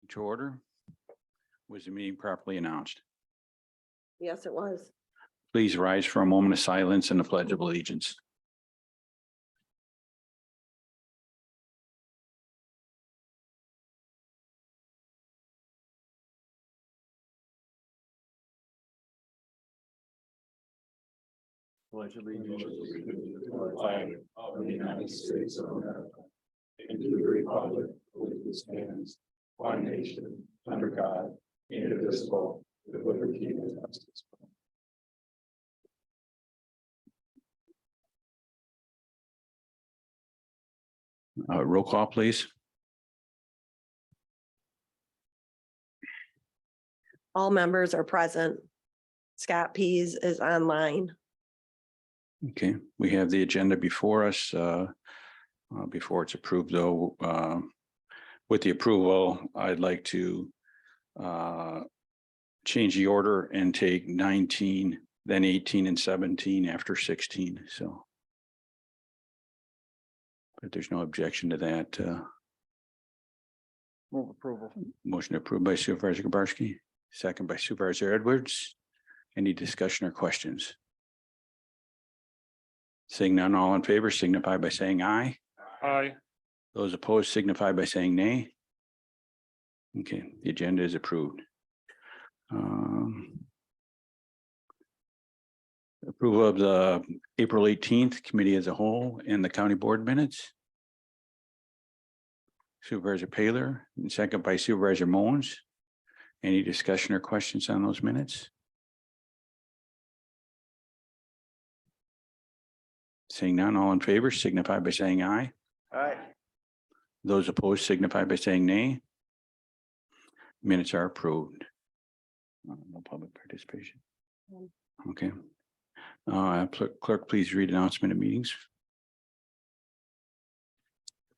To order. Was the meeting properly announced? Yes, it was. Please rise for a moment of silence and the pledge of allegiance. Pledge allegiance to the flag of the United States of America and to the republic for which it stands, one nation, under God, indivisible, with liberty and justice. Roll call, please. All members are present. Scott Pease is online. Okay, we have the agenda before us. Before it's approved, though, with the approval, I'd like to change the order and take 19, then 18 and 17 after 16. So, but there's no objection to that. Move approval. Motion approved by Supervisor Kubarski, second by Supervisor Edwards. Any discussion or questions? Seeing none, all in favor signify by saying aye. Aye. Those opposed signify by saying nay. Okay, the agenda is approved. Approval of the April 18th committee as a whole and the county board minutes. Supervisor Paylor and second by Supervisor Mons. Any discussion or questions on those minutes? Seeing none, all in favor signify by saying aye. Aye. Those opposed signify by saying nay. Minutes are approved. No public participation. Okay. Clerk, please read announcement of meetings.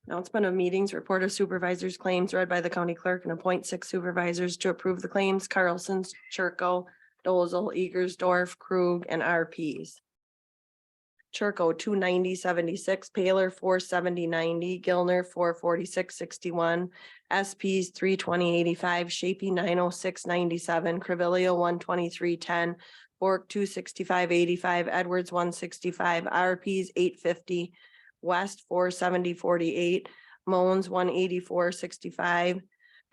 Announcement of meetings, report of supervisors claims read by the county clerk and appoint 6 supervisors to approve the claims. Carlson, Churko, Dozel, Egersdorf, Krug, and RPs. Churko 290.76, Paler 470.90, Gilner 446.61, SPs 320.85, Shapey 906.97, Crevilio 123.10, Bork 265.85, Edwards 165, RPs 850, West 470.48, Moans 184.65,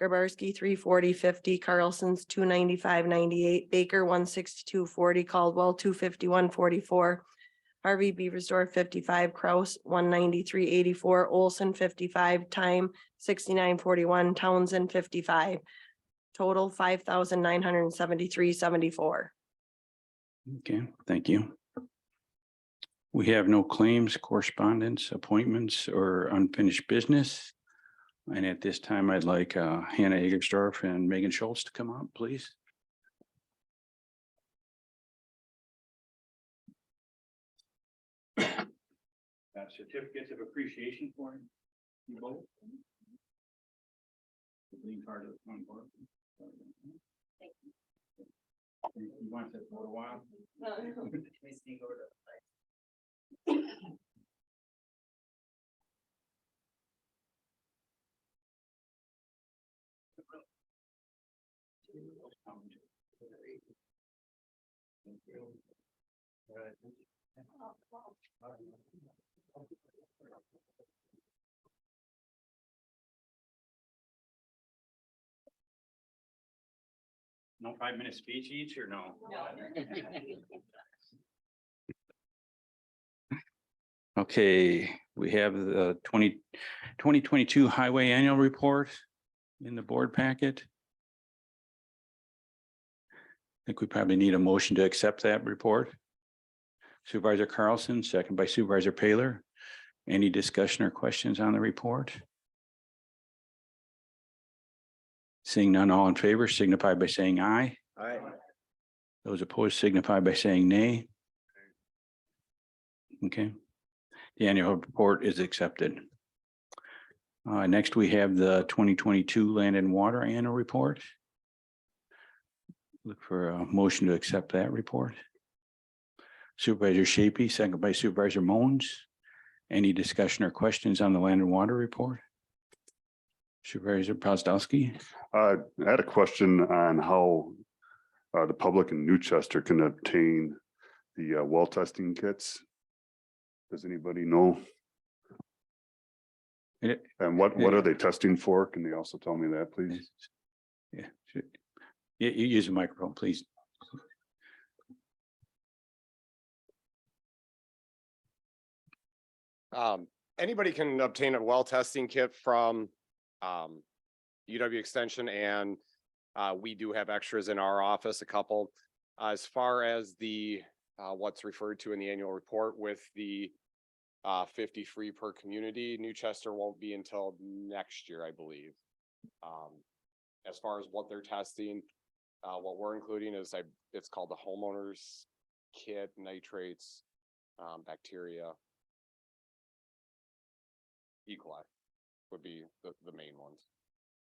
Grabarski 340.50, Carlson's 295.98, Baker 162.40, Caldwell 251.44, Harvey Beaversdorf 55, Kraus 193.84, Olson 55, Time 69.41, Townsend 55. Total 5,973.74. Okay, thank you. We have no claims, correspondence, appointments, or unfinished business. And at this time, I'd like Hannah Egersdorf and Megan Schultz to come up, please. Certificates of appreciation for you both. You want that for a while? No 5-minute speech each or no? Okay, we have the 2022 highway annual report in the board packet. I think we probably need a motion to accept that report. Supervisor Carlson, second by Supervisor Paylor. Any discussion or questions on the report? Seeing none, all in favor signify by saying aye. Aye. Those opposed signify by saying nay. Okay. The annual report is accepted. Next, we have the 2022 Land and Water Annual Report. Look for a motion to accept that report. Supervisor Shapey, second by Supervisor Mons. Any discussion or questions on the Land and Water Report? Supervisor Pozdowski. I had a question on how the public in Newchester can obtain the well testing kits. Does anybody know? It- And what are they testing for? Can they also tell me that, please? Yeah. You use the microphone, please. Anybody can obtain a well testing kit from UW Extension, and we do have extras in our office, a couple. As far as the what's referred to in the annual report with the 50 free per community, Newchester won't be until next year, I believe. As far as what they're testing, what we're including is it's called the homeowners kit, nitrates, bacteria. E. coli would be the main ones.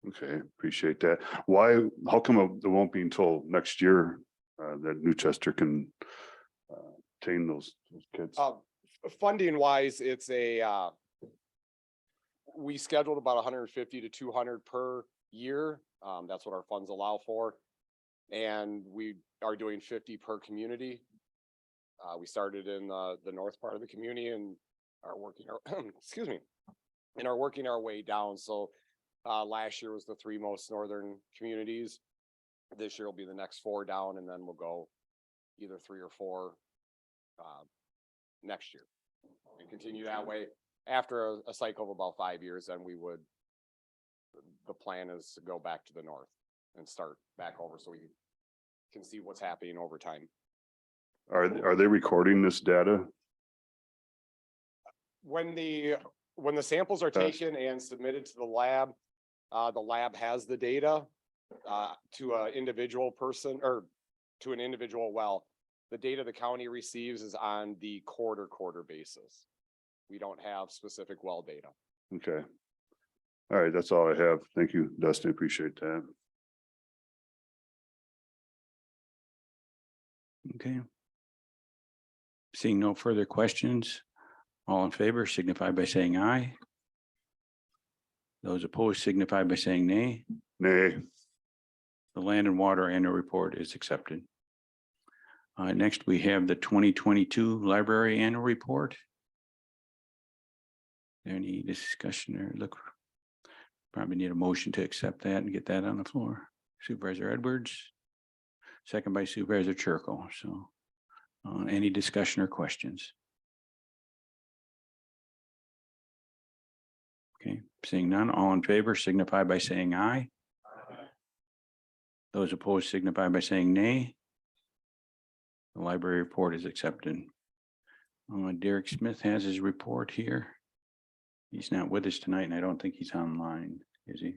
Okay, appreciate that. Why, how come it won't be until next year that Newchester can obtain those kits? Funding wise, it's we scheduled about 150 to 200 per year. That's what our funds allow for. And we are doing 50 per community. We started in the north part of the community and are working our, excuse me, and are working our way down. So last year was the 3 most northern communities. This year will be the next 4 down, and then we'll go either 3 or 4 next year and continue that way. After a cycle of about 5 years, then the plan is to go back to the north and start back over so we can see what's happening over time. Are they recording this data? When the samples are taken and submitted to the lab has the data to an individual person or to an individual well. The data the county receives is on the quarter basis. We don't have specific well data. Okay. All right, that's all I have. Thank you, Dustin. Appreciate that. Okay. Seeing no further questions, all in favor signify by saying aye. Those opposed signify by saying nay. Nay. The land and water annual report is accepted. Next, we have the 2022 library annual report. Any discussion or look? Probably need a motion to accept that and get that on the floor. Supervisor Edwards, second by Supervisor Churko. So any discussion or questions? Okay, seeing none, all in favor signify by saying aye. Those opposed signify by saying nay. The library report is accepted. Derek Smith has his report here. He's not with us tonight, and I don't think he's online, is he?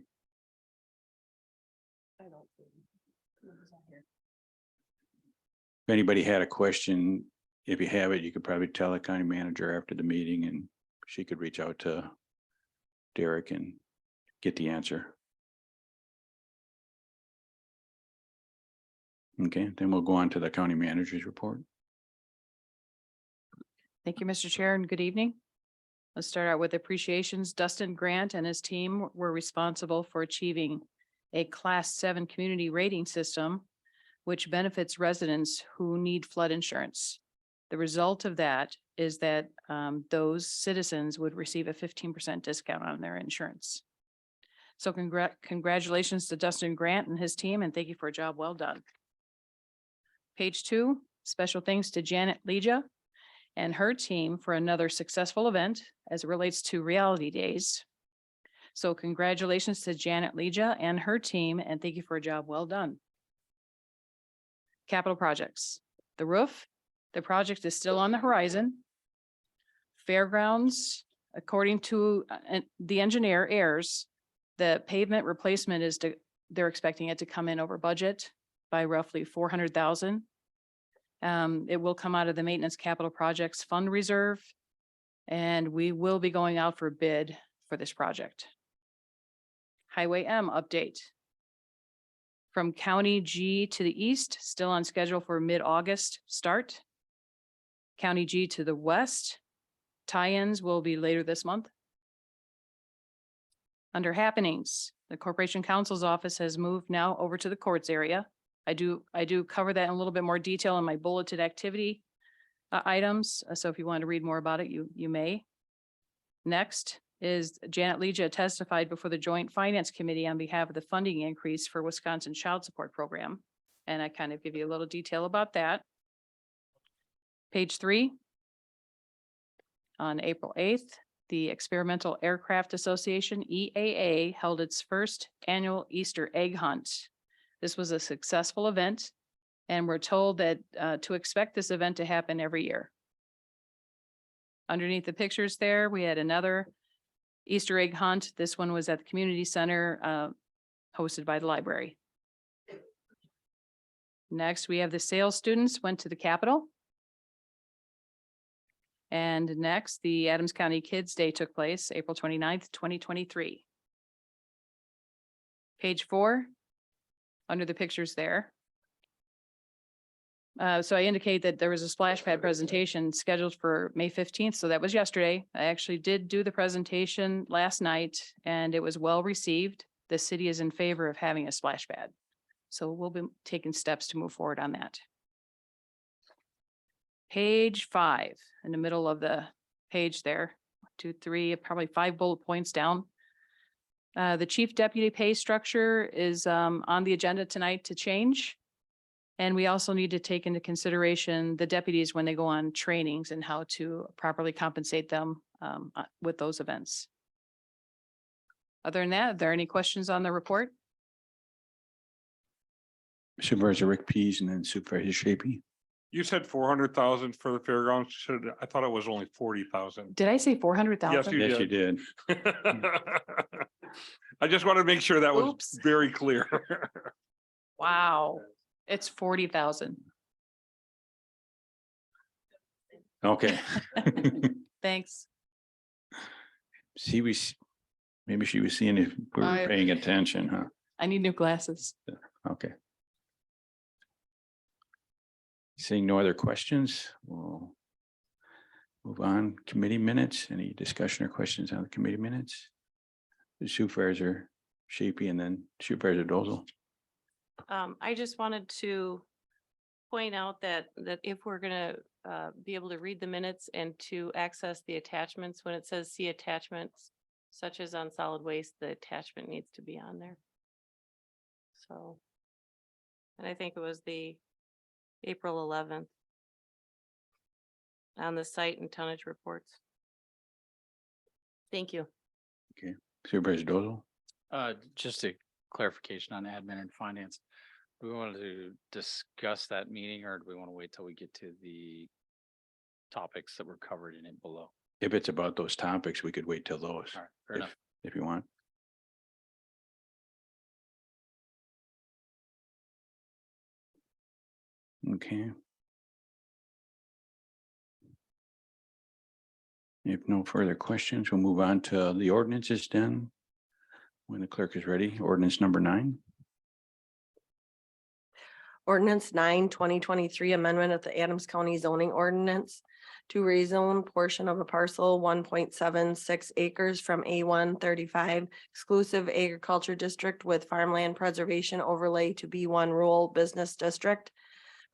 I don't think he's on here. If anybody had a question, if you have it, you could probably tell the county manager after the meeting, and she could reach out to Derek and get the answer. Okay, then we'll go on to the county manager's report. Thank you, Mr. Chair, and good evening. Let's start out with appreciations. Dustin Grant and his team were responsible for achieving a Class 7 community rating system, which benefits residents who need flood insurance. The result of that is that those citizens would receive a 15% discount on their insurance. So congratulations to Dustin Grant and his team, and thank you for a job well done. Page 2, special thanks to Janet Leja and her team for another successful event as it relates to Reality Days. So congratulations to Janet Leja and her team, and thank you for a job well done. Capital projects, the roof, the project is still on the horizon. Fairgrounds, according to the engineer Ayers, the pavement replacement is they're expecting it to come in over budget by roughly 400,000. It will come out of the maintenance capital projects fund reserve, and we will be going out for bid for this project. Highway M update. From County G to the east, still on schedule for mid-August start. County G to the west, tie-ins will be later this month. Under happenings, the Corporation Counsel's Office has moved now over to the courts area. I do cover that in a little bit more detail in my bulleted activity items. So if you want to read more about it, you may. Next is Janet Legia testified before the Joint Finance Committee on behalf of the funding increase for Wisconsin Child Support Program. And I kind of give you a little detail about that. Page 3. On April 8th, the Experimental Aircraft Association, EAA, held its first annual Easter egg hunt. This was a successful event, and we're told that to expect this event to happen every year. Underneath the pictures there, we had another Easter egg hunt. This one was at the community center, hosted by the library. Next, we have the sales students went to the Capitol. And next, the Adams County Kids Day took place April 29th, 2023. Page 4, under the pictures there. So I indicate that there was a splash pad presentation scheduled for May 15th. So that was yesterday. I actually did do the presentation last night and it was well received. The city is in favor of having a splash pad. So we'll be taking steps to move forward on that. Page 5, in the middle of the page there, 2, 3, probably 5 bullet points down. The chief deputy pay structure is on the agenda tonight to change. And we also need to take into consideration the deputies when they go on trainings and how to properly compensate them with those events. Other than that, are there any questions on the report? Supervisor Rick Pease and then Supervisor Shapey. You said 400,000 for the fairgrounds. I thought it was only 40,000. Did I say 400,000? Yes, you Yes, you did. I just wanted to make sure that was Oops. very clear. Wow, it's 40,000. Okay. Thanks. Maybe she was seeing if we were I- paying attention, huh? I need new glasses. Okay. Seeing no other questions, we'll move on. Committee minutes, any discussion or questions on the committee minutes? The Supervisor Shapey and then Supervisor Dozel. I just wanted to point out that if we're gonna be able to read the minutes and to access the attachments, when it says see attachments, such as on solid waste, the attachment needs to be on there. So, and I think it was the April 11th on the site and tonnage reports. Thank you. Supervisor Dozel. Just a clarification on admin and finance. Do we want to discuss that meeting or do we want to wait till we get to the topics that were covered in it below? If it's about those topics, we could wait till those. All right, fair enough. If you want. Okay. If no further questions, we'll move on to the ordinances then. When the clerk is ready, ordinance number 9. Ordinance 9, 2023 amendment of the Adams County zoning ordinance to rezone portion of a parcel 1.76 acres from A1 35 exclusive agriculture district with farmland preservation overlay to B1 rural business district.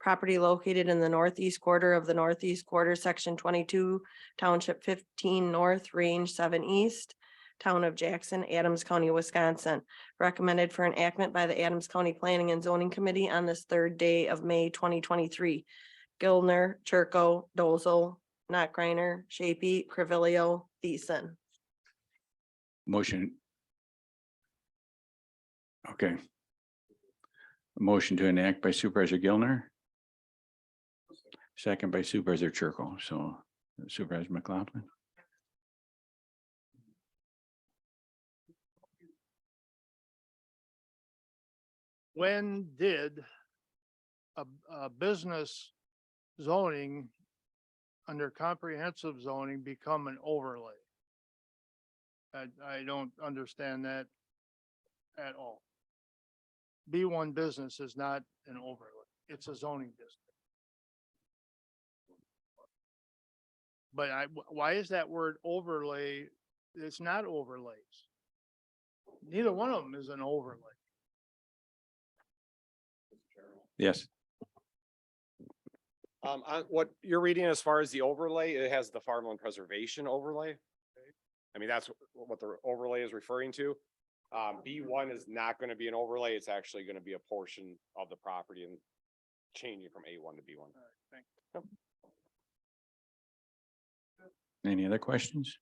Property located in the northeast quarter of the northeast quarter, section 22, township 15 north, range 7 east, town of Jackson, Adams County, Wisconsin. Recommended for enactment by the Adams County Planning and Zoning Committee on this 3rd day of May 2023. Gilner, Churko, Dozel, Knock-Griner, Shapey, Crivilio, Thiessen. Motion. Okay. A motion to enact by Supervisor Gilner. Second by Supervisor Churko. So Supervisor McLaughlin. When did a business zoning under comprehensive zoning become an overlay? I don't understand that at all. B1 business is not an overlay. It's a zoning district. But why is that word overlay? It's not overlays. neither one of them is an overlay. Yes, What you're reading as far as the overlay, it has the farmland preservation overlay. I mean, that's what the overlay is referring to. B1 is not gonna be an overlay. It's actually gonna be a portion of the property and changing from A1 to B1. any other questions?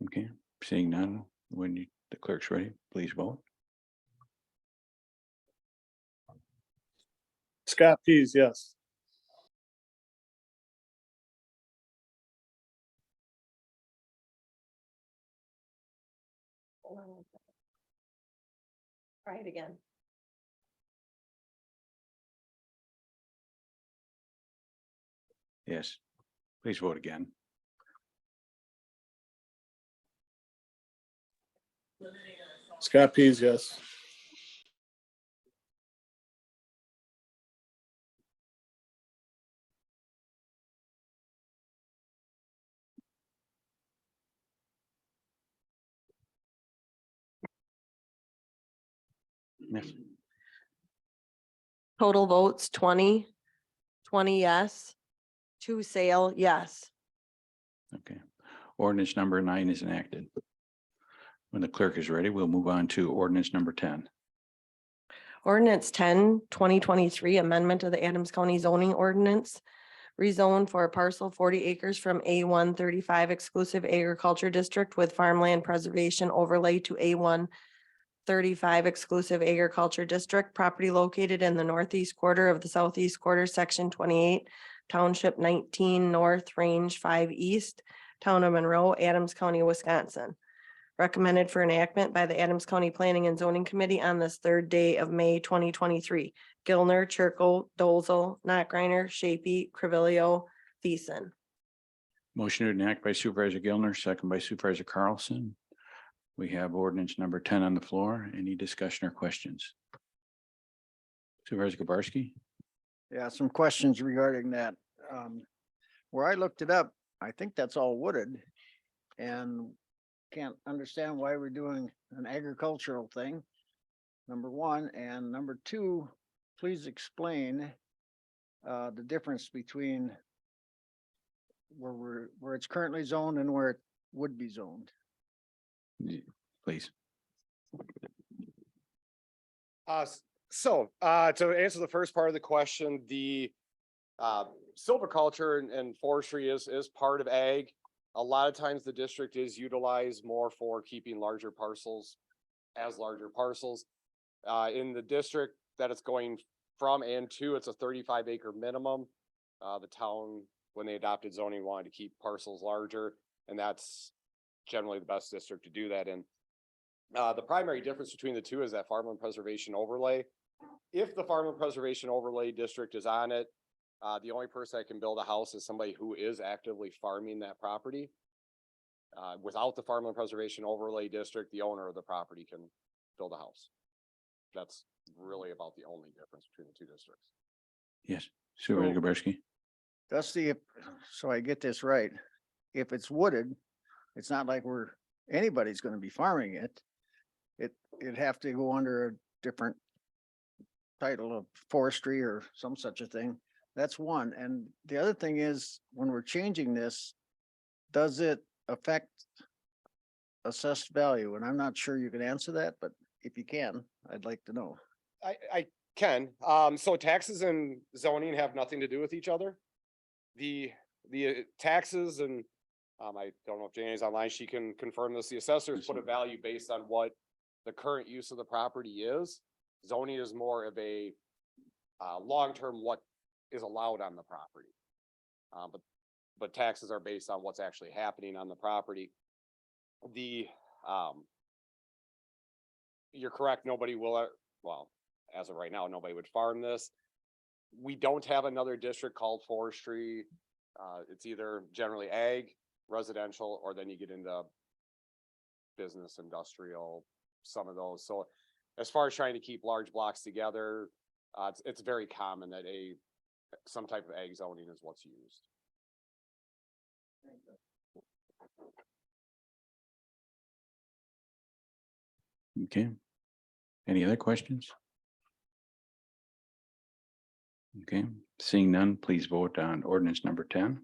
Okay, seeing none, when the clerk's ready, please vote. Scott Pease, yes. Try it again. Yes, please vote again. Scott Pease, yes. Yes. Total votes 20 yes, 2 sale, yes. Okay, ordinance number 9 is enacted. When the clerk is ready, we'll move on to ordinance number 10. Ordinance 10, 2023 amendment of the Adams County zoning ordinance. Rezone for a parcel 40 acres from A1 35 exclusive agriculture district with farmland preservation overlay to A1 35 exclusive agriculture district, property located in the northeast quarter of the southeast quarter, section 28, township 19 north, range 5 east, town of Monroe, Adams County, Wisconsin. Recommended for enactment by the Adams County Planning and Zoning Committee on this 3rd day of May 2023. Gilner, Churko, Dolzel, Knockreiner, Shapey, Crivello, Thiessen. Motion to enact by Supervisor Gilner, second by Supervisor Carlson. We have ordinance number 10 on the floor. Any discussion or questions? Supervisor Kubarski? Yeah, some questions regarding that. Where I looked it up, I think that's all wooded. And can't understand why we're doing an agricultural thing. Number one, and number two, please explain the difference between where it's currently zoned and where it would be zoned. Please. To answer the first part of the question, the silviculture and forestry is part of ag. A lot of times the district is utilized more for keeping larger parcels as larger parcels. In the district that it's going from and to, it's a 35 acre minimum. The town, when they adopted zoning, wanted to keep parcels larger, and that's generally the best district to do that in. The primary difference between the two is that farmland preservation overlay. If the farmland preservation overlay district is on it, the only person that can build a house is somebody who is actively farming that property. Without the farmland preservation overlay district, the owner of the property can build a house. That's really about the only difference between the two districts. Yes, Supervisor Kubarski? Dusty, so I get this right, if it's wooded, it's not like anybody's gonna be farming it. It'd have to go under a different title of forestry or some such a thing. That's one. And the other thing is, when we're changing this, does it affect assessed value? And I'm not sure you can answer that, but if you can, I'd like to know. I can. So taxes and zoning have nothing to do with each other. The taxes and I don't know if Janie's online, she can confirm this. The assessors put a value based on what the current use of the property is. Zoning is more of a long-term what is allowed on the property. But taxes are based on what's actually happening on the property. You're correct, nobody will, well, as of right now, nobody would farm this. We don't have another district called forestry. It's either generally ag, residential, or then you get into business, industrial, some of those. So as far as trying to keep large blocks together, it's very common that some type of ag zoning is what's used. Okay. Any other questions? Okay, seeing none, please vote on ordinance number 10.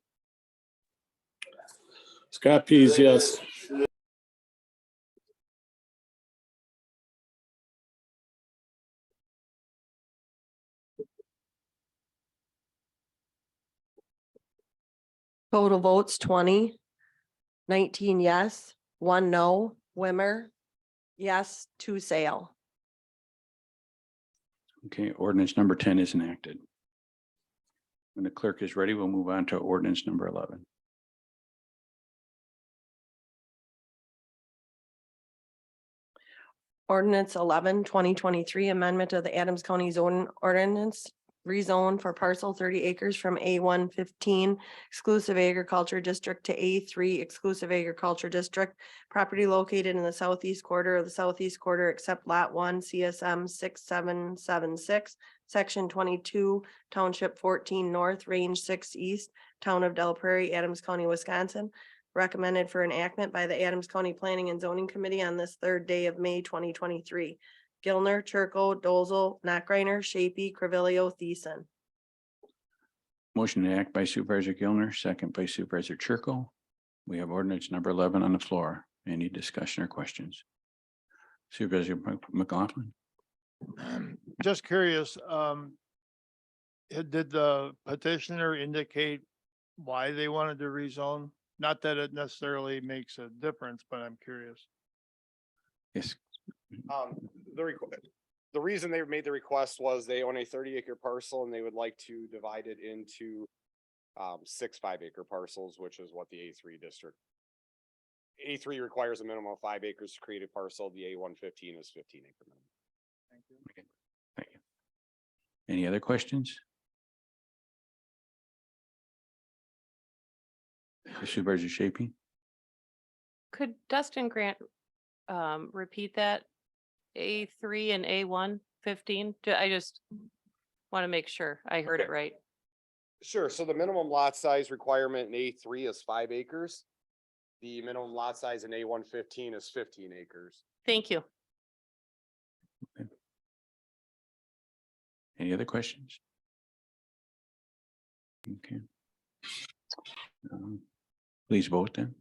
Scott Pease, yes. Total votes 20, 19 yes, 1 no, Wimmer, yes, 2 Sale. Okay, ordinance number 10 is enacted. When the clerk is ready, we'll move on to ordinance number 11. Ordinance 11, 2023 amendment of the Adams County zoning ordinance, rezone for parcel 30 acres from A115 exclusive agriculture district to A3 exclusive agriculture district. Property located in the southeast quarter of the southeast quarter except lot 1 CSM 6776, section 22, township 14 north, range 6 east, town of Del Prairie, Adams County, Wisconsin. Recommended for enactment by the Adams County Planning and Zoning Committee on this third day of May 2023. Gilner, Churko, Dolzel, Nachreiner, Shapey, Crivello, Thiessen. Motion to act by Supervisor Gilner, second by Supervisor Churko. We have ordinance number 11 on the floor. Any discussion or questions? Supervisor McLaughlin? Just curious, did the petitioner indicate why they wanted to rezone? Not that it necessarily makes a difference, but I'm curious. Yes. The reason they made the request was they own a 30-acre parcel and they would like to divide it into 6 5-acre parcels, which is what the A3 district. A3 requires a minimum of 5 acres to create a parcel. The A115 is 15-acre minimum. Thank you. Okay, thank you. Any other questions? Supervisor Shapey? Could Dustin Grant repeat that? A3 and A115? I just want to make sure I heard it right. Sure. So the minimum lot size requirement in A3 is 5 acres. The minimum lot size in A115 is 15 acres. Thank you. Any other questions? Okay. Please vote then.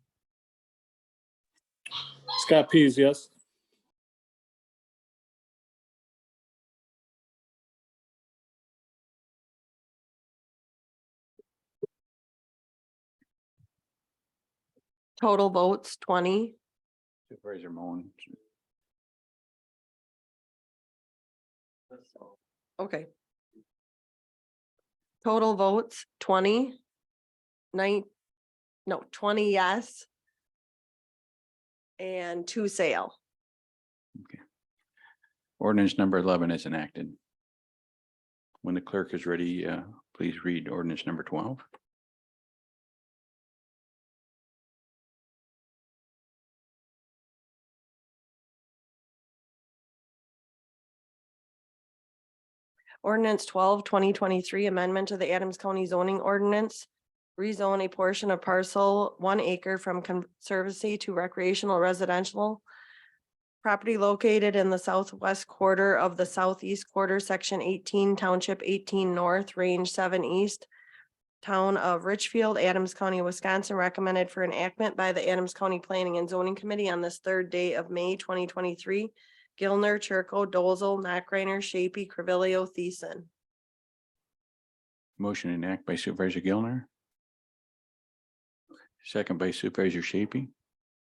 Scott Pease, yes. Total votes 20, Supervisor Moen. okay. Total votes 20, 20 yes. And 2 Sale. Ordinance number 11 is enacted. When the clerk is ready, please read ordinance number 12. Ordinance 12, 2023 amendment to the Adams County zoning ordinance. Rezone a portion of parcel 1 acre from conservancy to recreational residential. Property located in the southwest quarter of the southeast quarter, section 18, township 18 north, range 7 east. Town of Richfield, Adams County, Wisconsin, recommended for enactment by the Adams County Planning and Zoning Committee on this third day of May 2023. Gilner, Churko, Dolzel, Nachreiner, Shapey, Crivello, Thiessen. Motion to enact by Supervisor Gilner. Second by Supervisor Shapey.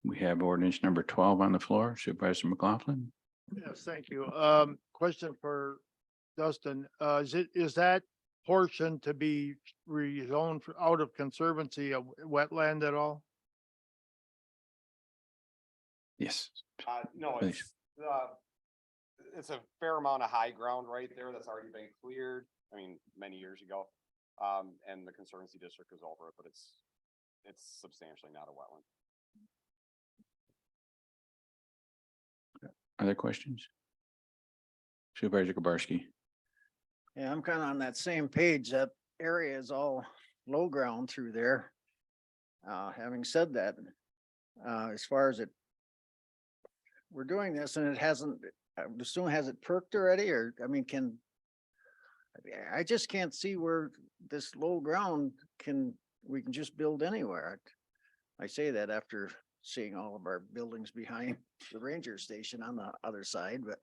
We have ordinance number 12 on the floor. Supervisor McLaughlin? Yes, thank you. Question for Dustin. Is that portion to be rezoned out of conservancy a wetland at all? Yes. No, Please. it's a fair amount of high ground right there that's already been cleared. I mean, many years ago. And the conservancy district is over it, but it's substantially not a wetland. Other questions? Supervisor Kubarski? Yeah, I'm kind of on that same page. That area is all low ground through there. Having said that, as far as it we're doing this and it hasn't, I'm assuming, has it perked already, or, I mean, I just can't see where this low ground we can just build anywhere. I say that after seeing all of our buildings behind the ranger station on the other side, but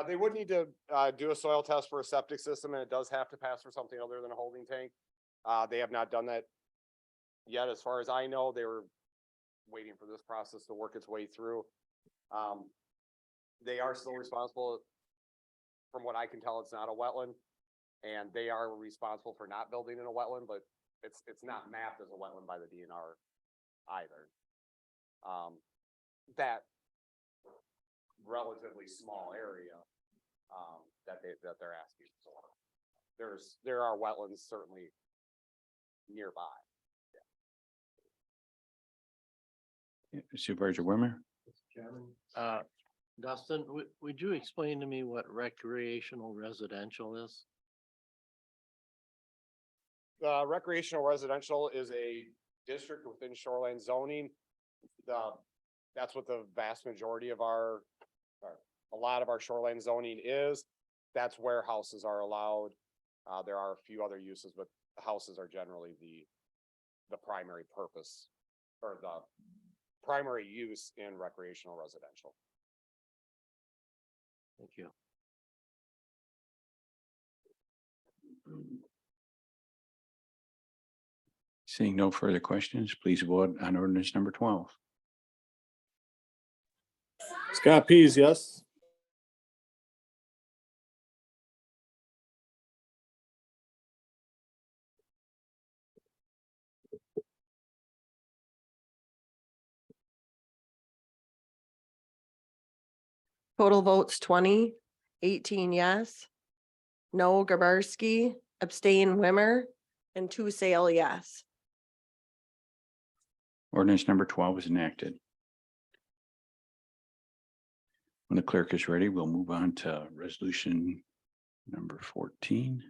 They would need to, do a soil test for a septic system, and it does have to pass for something other than a holding tank. They have not done that yet. As far as I know, they were waiting for this process to work its way through. They are still responsible. From what I can tell, it's not a wetland, and they are responsible for not building in a wetland, but it's not mapped as a wetland by the DNR either. That relatively small area that they're asking for. There are wetlands certainly nearby. Supervisor Wimmer? Dustin, would you explain to me what recreational residential is? Recreational residential is a district within shoreline zoning. That's what the vast majority of a lot of our shoreline zoning is. That's where houses are allowed. There are a few other uses, but houses are generally the primary purpose or the primary use in recreational residential. Thank you. Seeing no further questions, please vote on ordinance number 12. Scott Pease, yes. Total votes 20, 18 yes. No Gabarsky, abstain Wimmer, and 2 Sale yes. Ordinance number 12 is enacted. When the clerk is ready, we'll move on to resolution number 14.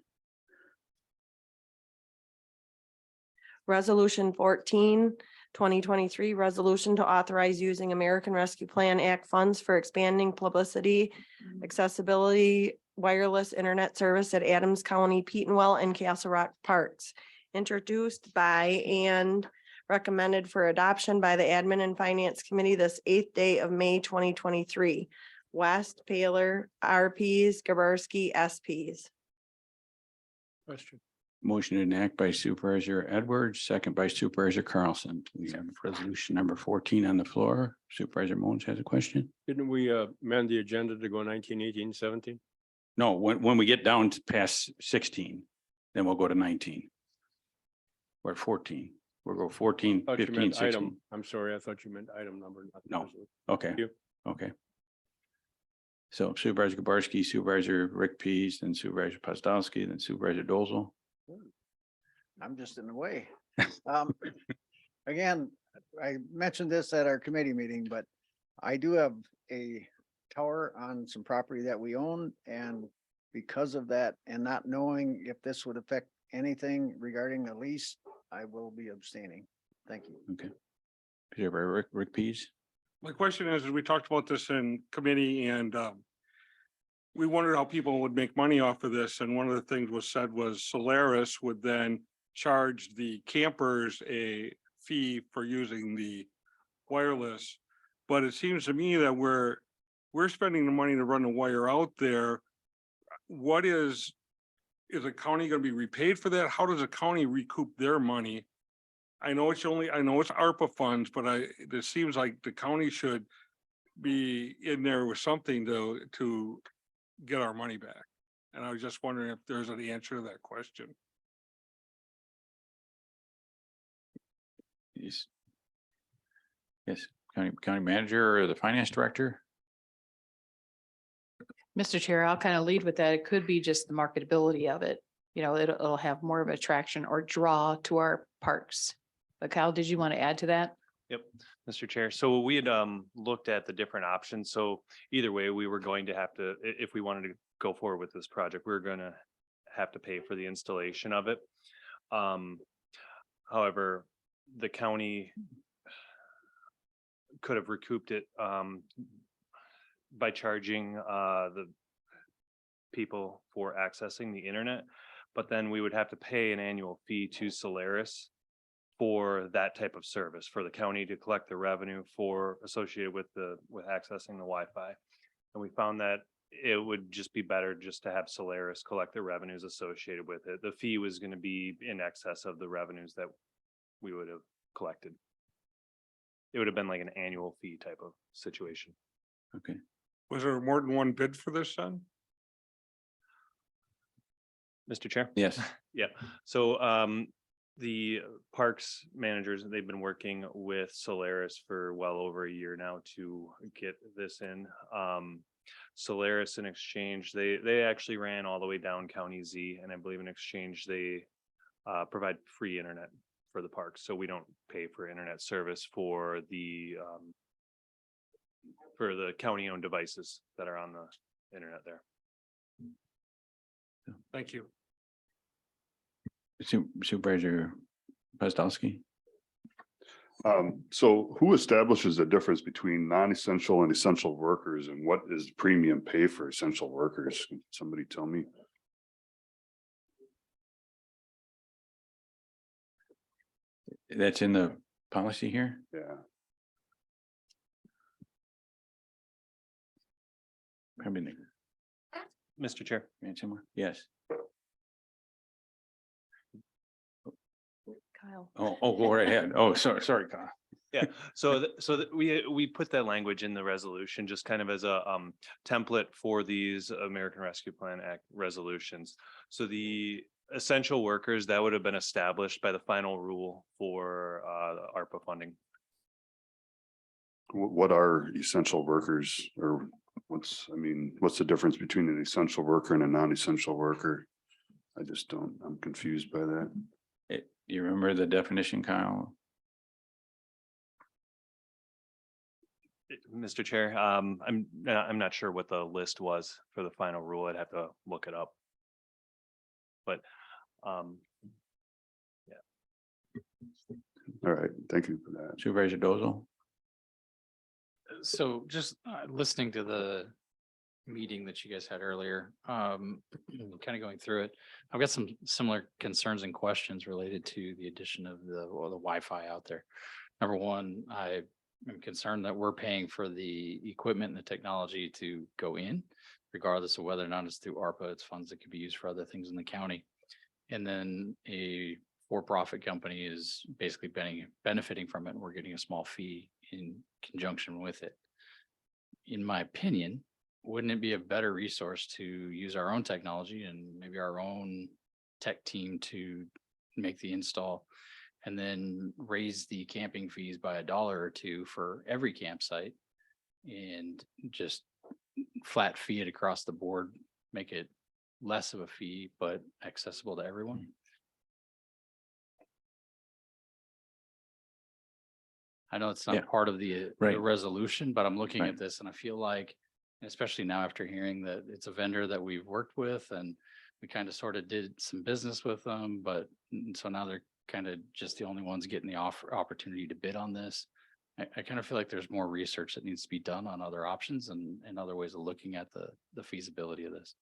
Resolution 14, 2023, resolution to authorize using American Rescue Plan Act funds for expanding publicity, accessibility, wireless internet service at Adams County, Petenwell, and Castle Rock Parks. Introduced by and recommended for adoption by the Admin and Finance Committee this 8th day of May 2023. West, Paler, RPs, Gabarsky, SPs. Question. Motion to enact by Supervisor Edwards, second by Supervisor Carlson. We have resolution number 14 on the floor. Supervisor Mons has a question. Didn't we amend the agenda to go 19, 18, 17? No, when we get down to past 16, then we'll go to 19. We're at 14. We'll go 14, Thought you 15, meant 16. item. I'm sorry, I thought you meant item number. not the No. resolution. Okay, Thank you. okay. So Supervisor Gabarsky, Supervisor Rick Pease, then Supervisor Postowski, then Supervisor Dozel. I'm just in the way. Again, I mentioned this at our committee meeting, but I do have a tower on some property that we own, and because of that and not knowing if this would affect anything regarding a lease, I will be abstaining. Thank you. Okay. Supervisor Rick Pease. My question is, we talked about this in committee and we wondered how people would make money off of this. And one of the things was said was Solaris would then charge the campers a fee for using the wireless. But it seems to me that we're spending the money to run the wire out there. What is the county going to be repaid for that? How does the county recoup their money? I know it's ARPA funds, but it seems like the county should be in there with something to get our money back. And I was just wondering if there's an answer to that question. Yes. Yes, county manager or the finance director. Mr. Chair, I'll kind of lead with that. It could be just the marketability of it. You know, it'll have more of attraction or draw to our parks. But Kyle, did you want to add to that? Yep, Mr. Chair. So we had looked at the different options. So either way, we were going to have to, if we wanted to go forward with this project, we were going to have to pay for the installation of it. However, the county could have recouped it by charging the people for accessing the internet, but then we would have to pay an annual fee to Solaris for that type of service, for the county to collect the revenue for associated with accessing the Wi-Fi. And we found that it would just be better just to have Solaris collect the revenues associated with it. The fee was going to be in excess of the revenues that we would have collected. It would have been like an annual fee type of situation. Okay. Was there more than one bid for this then? Mr. Chair? Yes. Yeah, so the parks managers, they've been working with Solaris for well over a year now to get this in. Solaris in exchange, they actually ran all the way down County Z, and I believe in exchange they provide free internet for the parks, so we don't pay for internet service for the county-owned devices that are on the internet there. Thank you. Supervisor Pozdowski. So who establishes the difference between non-essential and essential workers, and what is premium pay for essential workers? Can somebody tell me? That's in the policy here? Yeah, Probably not. Mr. Chair? Somewhere? Yes. Kyle. Oh, go right ahead. Oh, sorry, Kyle. Yeah, so we put that language in the resolution just kind of as a template for these American Rescue Plan Act resolutions. So the essential workers, that would have been established by the final rule for ARPA funding. what are essential workers, or what's the difference between an essential worker and a non-essential worker? I'm confused by that. You remember the definition, Kyle? Mr. Chair, I'm not sure what the list was for the final rule. I'd have to look it up. But All right, thank you for that. Supervisor Dozel? So just listening to the meeting that you guys had earlier, kind of going through it, I've got some similar concerns and questions related to the addition of the Wi-Fi out there. Number one, I am concerned that we're paying for the equipment and the technology to go in, regardless of whether or not it's through ARPA. It's funds that could be used for other things in the county. And then a for-profit company is basically benefiting from it, and we're getting a small fee in conjunction with it. In my opinion, wouldn't it be a better resource to use our own technology and maybe our own tech team to make the install, and then raise the camping fees by $1 or $2 for every campsite, and just flat fee it across the board, make it less of a fee, but accessible to everyone? I know it's Yeah. not part of the Right. resolution, but I'm looking Right. at this and I feel like, especially now after hearing that it's a vendor that we've worked with and we kind of sort of did some business with them, but so now they're kind of just the only ones getting the opportunity to bid on this. I kind of feel like there's more research that needs to be done on other options and other ways of looking at the feasibility of this.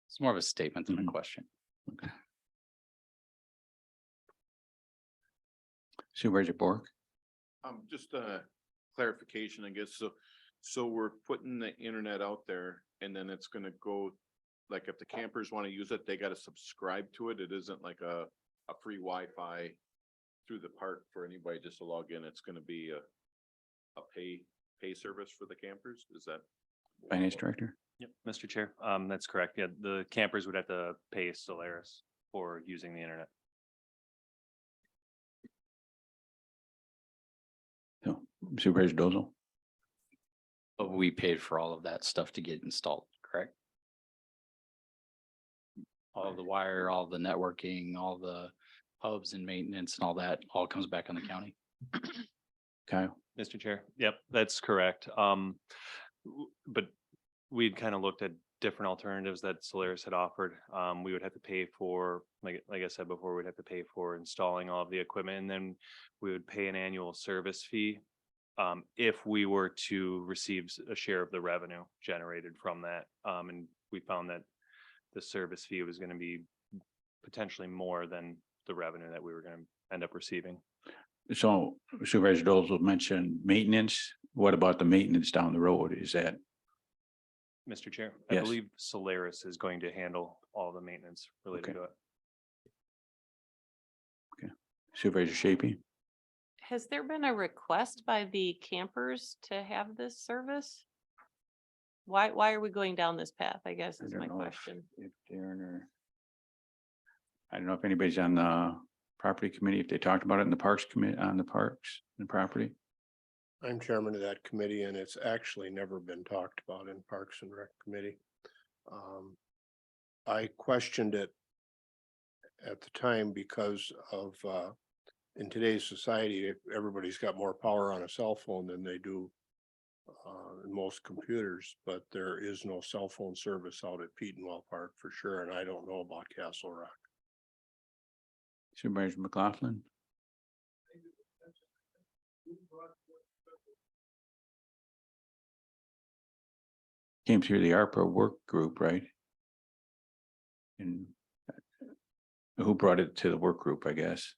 It's more of a statement than a Mhm. question. Supervisor Bork? Just a clarification, I guess. So we're putting the internet out there and then it's gonna go, like if the campers want to use it, they gotta subscribe to it. It isn't like a free Wi-Fi through the park for anybody just to log in. It's gonna be a pay service for the campers. Is that? Finance Director? yep, Mr. Chair, that's correct. Yeah, the campers would have to pay Solaris for using the internet. No. Supervisor Dozel? But we paid for all of that stuff to get installed, correct? All of the wire, all the networking, all the hubs and maintenance and all that all comes back on the county. Kyle? Mr. Chair, yep, that's correct. But we'd kind of looked at different alternatives that Solaris had offered. We would have to pay for, like I said before, we'd have to pay for installing all of the equipment, and then we would pay an annual service fee if we were to receive a share of the revenue generated from that. And we found that the service fee was going to be potentially more than the revenue that we were going to end up receiving. So Supervisor Dolzel mentioned maintenance. What about the maintenance down the road? Is that, Mr. Chair, I Yes. believe Solaris is going to handle all the maintenance related Okay. to it. Supervisor Shapey? Has there been a request by the campers to have this service? Why are we going down this path, I guess I is don't my know if- question. if Darren or I don't know if anybody's on the property committee, if they talked about it in the parks committee, on the parks and property. I'm chairman of that committee and it's actually never been talked about in Parks and Rec Committee. I questioned it at the time because of, in today's society, everybody's got more power on a cell phone than they do in most computers, but there is no cell phone service out at Petenwell Park for sure, and I don't know about Castle Rock. Supervisor McLaughlin? Came through the ARPA work group, right? And who brought it to the work group, I guess?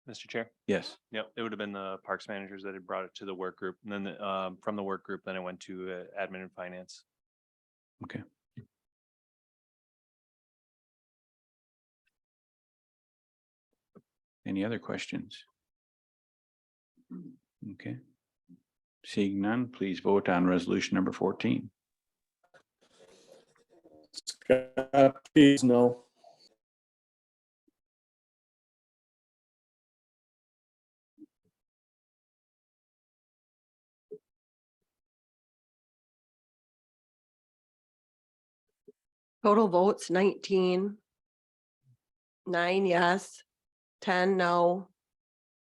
Mr. Chair? Yes. Yep, it would have been the parks managers that had brought it to the work group, and then from the work group, then it went to admin and finance. Okay. Any other questions? Okay. Seeing none, please vote on resolution number 14. Scott, please no. Total votes 19. 9 yes, 10 no.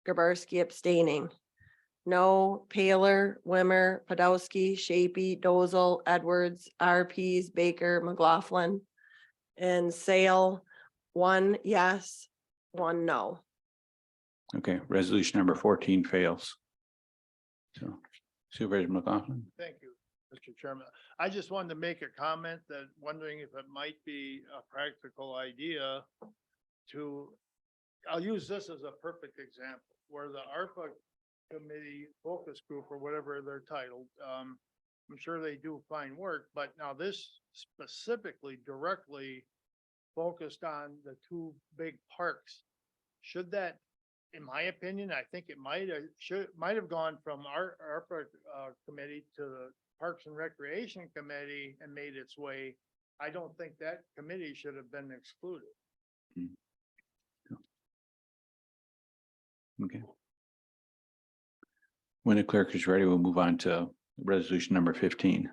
Grabarski abstaining. No, Paler, Wimmer, Podolsky, Shapey, Dozel, Edwards, RPs, Baker, McLaughlin. And Sale, 1 yes, 1 no. Okay, resolution number 14 fails. So Supervisor McLaughlin? Thank you, Mr. Chairman. I just wanted to make a comment that wondering if it might be a practical idea to, I'll use this as a perfect example, where the ARPA committee focus group or whatever they're titled, I'm sure they do fine work, but now this specifically directly focused on the two big parks. Should that, in my opinion, I think it might have gone from our ARPA committee to the Parks and Recreation Committee and made its way. I don't think that committee should have been excluded. Okay. When the clerk is ready, we'll move on to resolution number 15.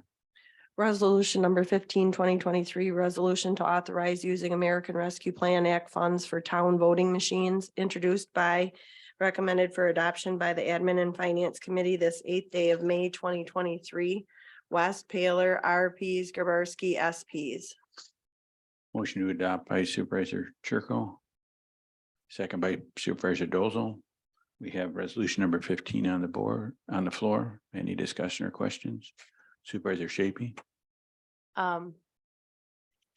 Resolution number 15, 2023, resolution to authorize using American Rescue Plan Act funds for town voting machines, introduced by, recommended for adoption by the Admin and Finance Committee this 8th day of May, 2023. West, Paler, RPs, Grabarski, SPs. Motion to adopt by Supervisor Churko. Second by Supervisor Dozel. We have resolution number 15 on the board, on the floor. Any discussion or questions? Supervisor Shapey?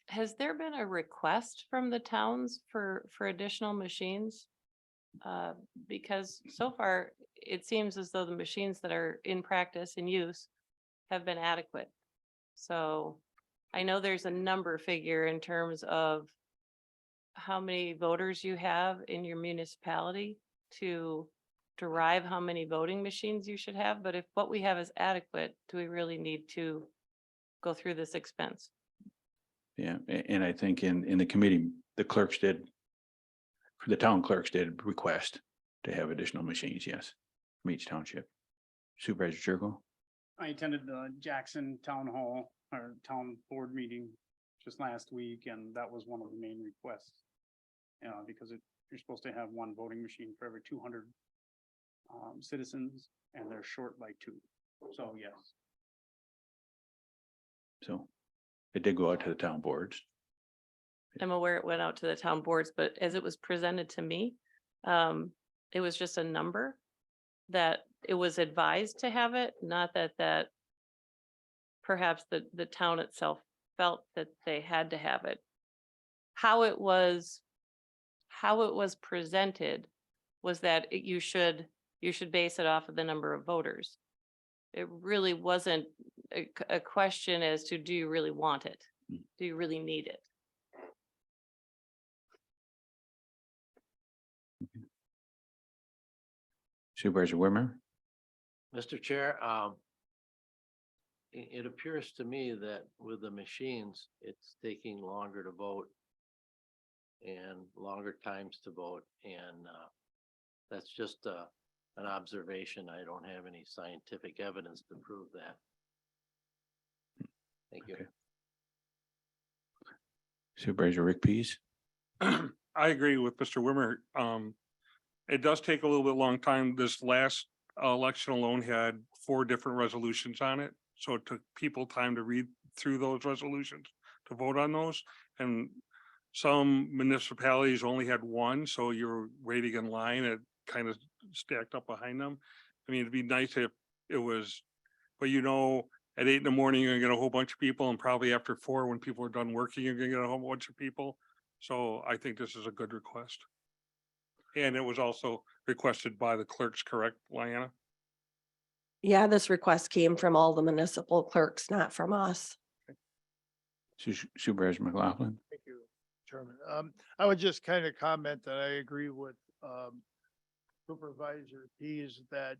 Has there been a request from the towns for additional machines? Because so far, it seems as though the machines that are in practice and use have been adequate. So I know there's a number figure in terms of how many voters you have in your municipality to derive how many voting machines you should have, but if what we have is adequate, do we really need to go through this expense? Yeah, and I think in the committee, the clerks did, the town clerks did request to have additional machines, yes, from each township. Supervisor Churko? I attended the Jackson Town Hall or Town Board meeting just last week, and that was one of the main requests. Because you're supposed to have one voting machine for every 200 citizens, and they're short by 2. So yes. So it did go out to the town boards. I'm aware it went out to the town boards, but as it was presented to me, it was just a number that it was advised to have it, not that perhaps the town itself felt that they had to have it. How it was presented was that you should base it off of the number of voters. It really wasn't a question as to, do you really want it? Do you really need it? Supervisor Wimmer? Mr. Chair, it appears to me that with the machines, it's taking longer to vote and longer times to vote, and that's just an observation. I don't have any scientific evidence to prove that. Thank you. Okay. Supervisor Rick Pease? I agree with Mr. Wimmer. It does take a little bit long time. This last election alone had 4 different resolutions on it. So it took people time to read through those resolutions to vote on those. And some municipalities only had 1, so you're waiting in line. It kind of stacked up behind them. I mean, it'd be nice if it was, but at 8 in the morning, you're gonna get a whole bunch of people, and probably after 4, when people are done working, you're gonna get a whole bunch of people. So I think this is a good request. And it was also requested by the clerks, correct, Lyanna? Yeah, this request came from all the municipal clerks, not from us. Supervisor McLaughlin? Thank you, Chairman. I would just kind of comment that I agree with Supervisor Pease that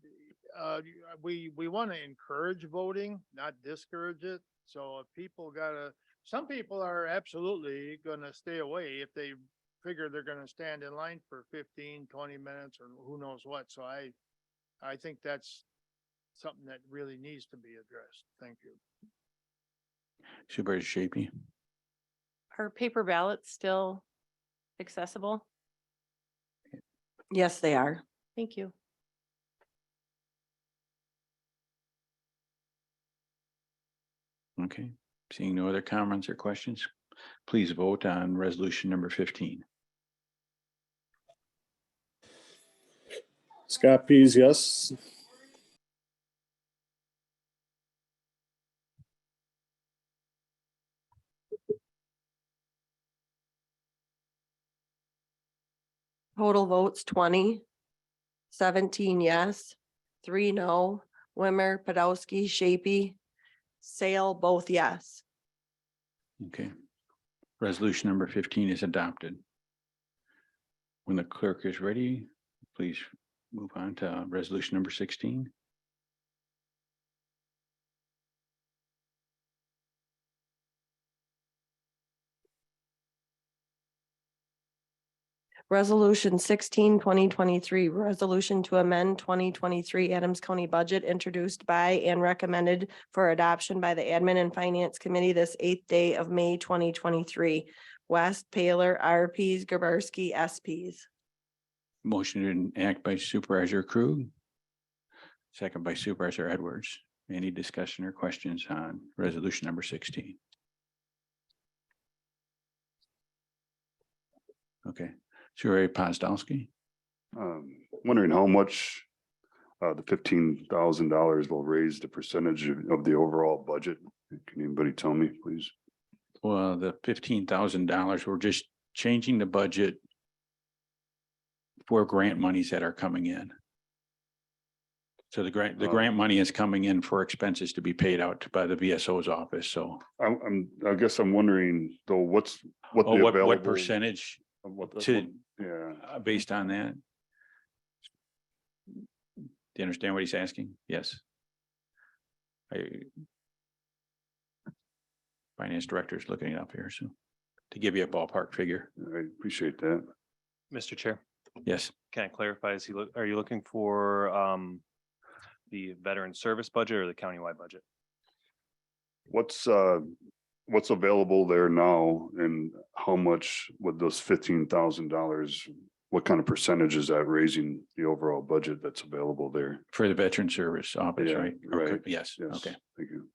we want to encourage voting, not discourage it. So if some people are absolutely gonna stay away if they figure they're gonna stand in line for 15, 20 minutes or who knows what. So I think that's something that really needs to be addressed. Thank you. Supervisor Shapey? Are paper ballots still accessible? Yes, they are. Thank you. Okay, seeing no other comments or questions, please vote on resolution number 15. Scott Pease, yes. Total votes 20, 17 yes, 3 no, Wimmer, Podolsky, Shapey, Sale, both yes. Okay. Resolution number 15 is adopted. When the clerk is ready, please move on to resolution number 16. Resolution 16, 2023, resolution to amend 2023 Adams County budget introduced by and recommended for adoption by the Admin and Finance Committee this 8th day of May 2023. West, Paler, RPs, Grabarski, SPs. Motion to enact by Supervisor Krug. Second by Supervisor Edwards. Any discussion or questions on resolution number 16? Okay. Supervisor Pozdolski? Wondering how much the $15,000 will raise the percentage of the overall budget. Can anybody tell me, please? Well, the $15,000, we're just changing the budget for grant monies that are coming in. So the grant money is coming in for expenses to be paid out by the VSO's office. So I guess I'm wondering though, what the what available percentage based on that? Do you understand what he's asking? Yes. Finance director is looking it up here, so to give you a ballpark figure. I appreciate that. Mr. Chair, Yes. can I clarify, are you looking for the veteran service budget or the countywide budget? What's available there now and how much with those $15,000? What kind of percentage is that raising the overall budget that's available there? For the veteran service office, Yeah, right? right. Okay, yes, Yes, okay. thank you.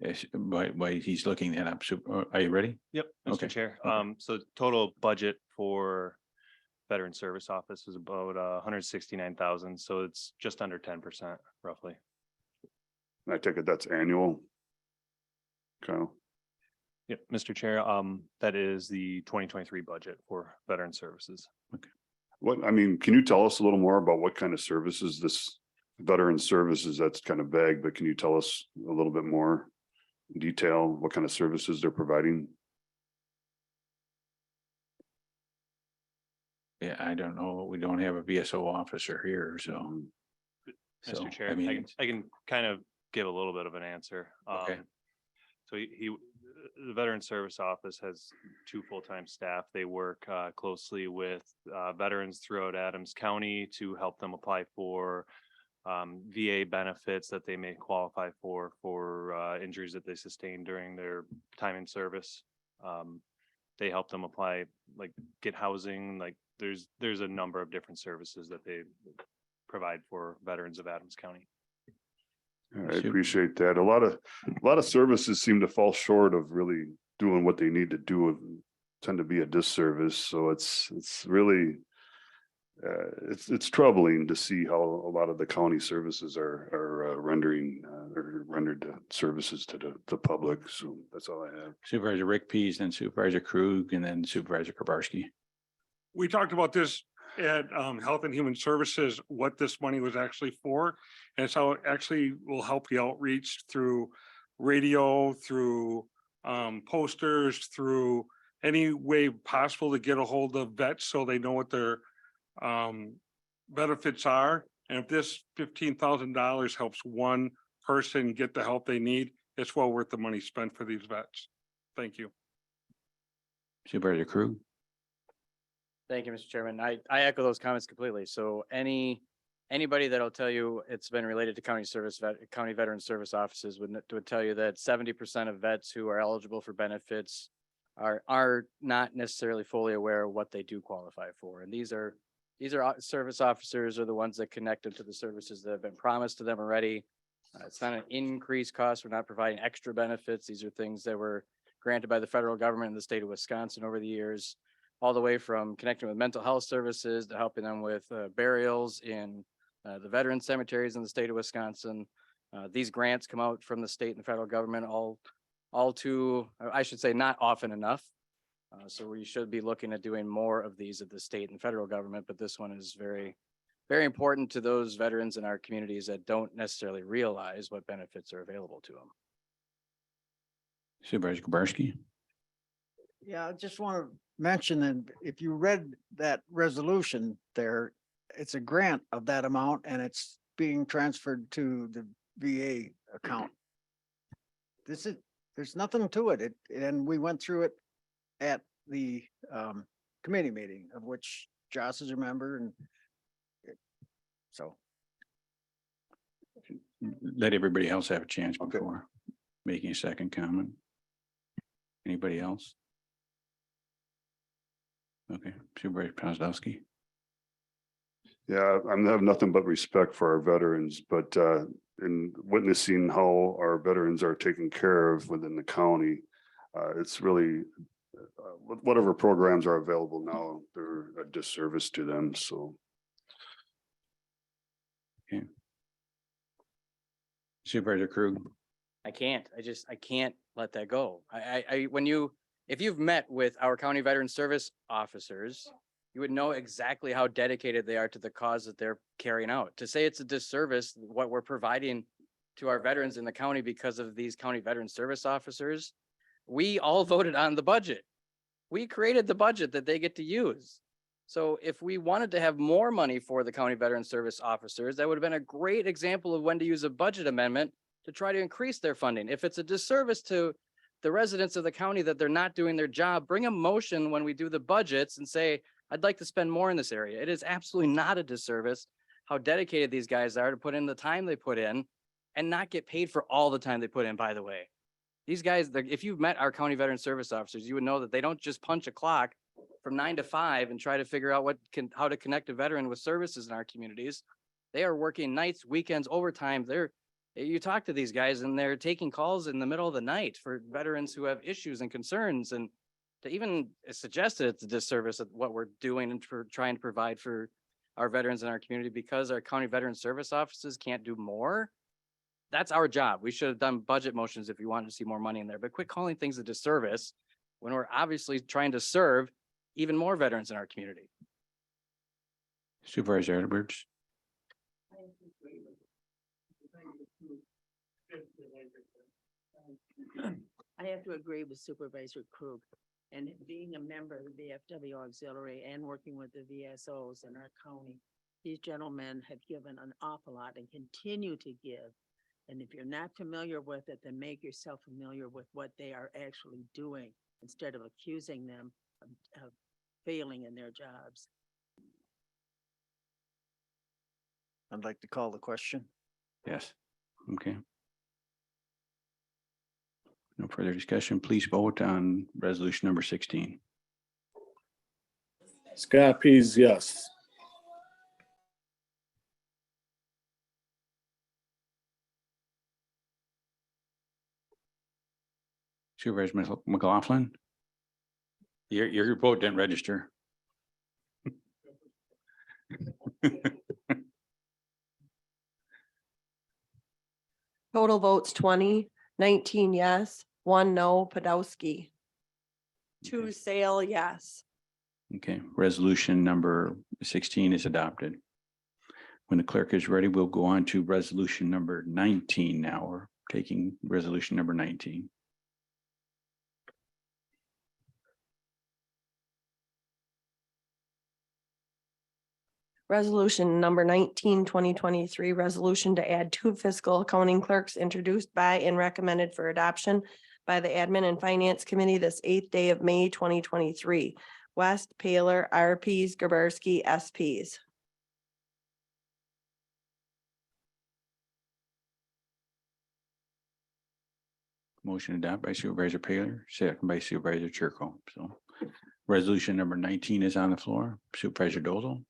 Yes, by he's looking that up. So, are you ready? Yep, Okay, Mr. Chair. okay. So total budget for Veteran Service Office is about 169,000, so it's just under 10% roughly. I take it that's annual. Kyle, Yep, Mr. Chair, that is the 2023 budget for Veteran Services. what, I mean, can you tell us a little more about what kind of services this veteran services, that's kind of vague, but can you tell us a little bit more detail, what kind of services they're providing? Yeah, I don't know. We don't have a VSO officer here, so. Mhm. so, Mr. Chair, I mean, I can kind of give a little bit of an answer. Okay. So the Veteran Service Office has 2 full-time staff. They work closely with veterans throughout Adams County to help them apply for VA benefits that they may qualify for injuries that they sustained during their time in service. They help them apply, like get housing, like there's a number of different services that they provide for veterans of Adams County. I Super. appreciate that. A lot of services seem to fall short of really doing what they need to do and tend to be a disservice. So it's really it's troubling to see how a lot of the county services are rendered services to the public. So that's all I have. Supervisor Rick Pease, then Supervisor Krug, and then Supervisor Kubarski. We talked about this at Health and Human Services, what this money was actually for. And so it actually will help the outreach through radio, through posters, through any way possible to get a hold of vets so they know what their benefits are. And if this $15,000 helps one person get the help they need, it's well worth the money spent for these vets. Thank you. Supervisor Krug. Thank you, Mr. Chairman. I echo those comments completely. So anybody that'll tell you it's been related to county veteran service offices would tell you that 70% of vets who are eligible for benefits are not necessarily fully aware of what they do qualify for. And these are service officers are the ones that connect them to the services that have been promised to them already. It's not an increased cost. We're not providing extra benefits. These are things that were granted by the federal government in the state of Wisconsin over the years, all the way from connecting with mental health services to helping them with burials in the veteran cemeteries in the state of Wisconsin. These grants come out from the state and the federal government all too, I should say, not often enough. So we should be looking at doing more of these at the state and federal government, but this one is very, very important to those veterans in our communities that don't necessarily realize what benefits are available to them. Supervisor Kubarski. Yeah, I just want to mention that if you read that resolution there, it's a grant of that amount and it's being transferred to the VA account. There's nothing to it. And we went through it at the committee meeting of which Joss is a member and so. Let everybody else have a chance Okay. before making a second comment. Anybody else? Okay, Supervisor Kozlowski. Yeah, I have nothing but respect for our veterans, but in witnessing how our veterans are taken care of within the county, it's really whatever programs are available now, they're a disservice to them. So Supervisor Krug. I can't let that go. If you've met with our county veteran service officers, you would know exactly how dedicated they are to the cause that they're carrying out. To say it's a disservice, what we're providing to our veterans in the county because of these county veteran service officers, we all voted on the budget. We created the budget that they get to use. So if we wanted to have more money for the county veteran service officers, that would have been a great example of when to use a budget amendment to try to increase their funding. If it's a disservice to the residents of the county that they're not doing their job, bring a motion when we do the budgets and say, I'd like to spend more in this area. It is absolutely not a disservice how dedicated these guys are to put in the time they put in and not get paid for all the time they put in, by the way. These guys, if you've met our county veteran service officers, you would know that they don't just punch a clock from 9 to 5 and try to figure out how to connect a veteran with services in our communities. They are working nights, weekends, overtime. You talk to these guys and they're taking calls in the middle of the night for veterans who have issues and concerns, and to even suggest that it's a disservice of what we're doing and for trying to provide for our veterans in our community because our county veteran service offices can't do more. That's our job. We should have done budget motions if we wanted to see more money in there, but quit calling things a disservice when we're obviously trying to serve even more veterans in our community. Supervisor Edwards. I have to agree with Supervisor Krug. And being a member of the VFW Auxiliary and working with the VSOs in our county, these gentlemen have given an awful lot and continue to give. And if you're not familiar with it, then make yourself familiar with what they are actually doing instead of accusing them of failing in their jobs. I'd like to call the question. Yes. Okay. No further discussion. Please vote on resolution number 16. Scott Pease, yes. Supervisor McLaughlin. Your vote didn't register. Total votes 20, 19 yes, 1 no, Podolsky. 2 Sale, yes. Okay, resolution number 16 is adopted. When the clerk is ready, we'll go on to resolution number 19 now. We're taking resolution number 19. Resolution number 19, 2023, resolution to add 2 fiscal accounting clerks introduced by and recommended for adoption by the Admin and Finance Committee this 8th day of May, 2023. West, Paler, RPs, Graberski, SPs. Motion adopted by Supervisor Paler, second by Supervisor Chirko. So resolution number 19 is on the floor. Supervisor Dozel.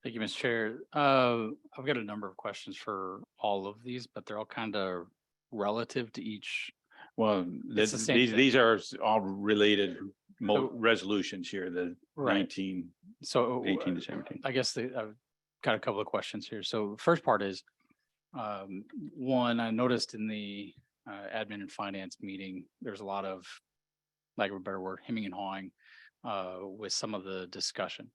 Thank you, Mr. Chair. I've got a number of questions for all of these, but they're all kind of relative to each. Well, It's the same thing. these are all related So- resolutions here, the Right. 19, So 18 to 17. I guess I've got a couple of questions here. So first part is, one, I noticed in the admin and finance meeting, there's a lot of, like a better word, hemming and hawing with some of the discussion.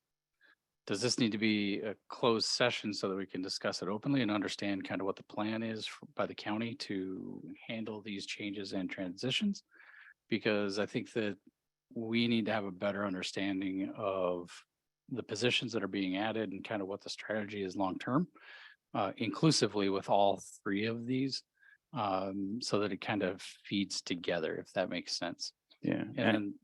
Does this need to be a closed session so that we can discuss it openly and understand kind of what the plan is by the county to handle these changes and transitions? Because I think that we need to have a better understanding of the positions that are being added and kind of what the strategy is long-term, inclusively with all 3 of these, so that it kind of feeds together, if that makes sense. Yeah. And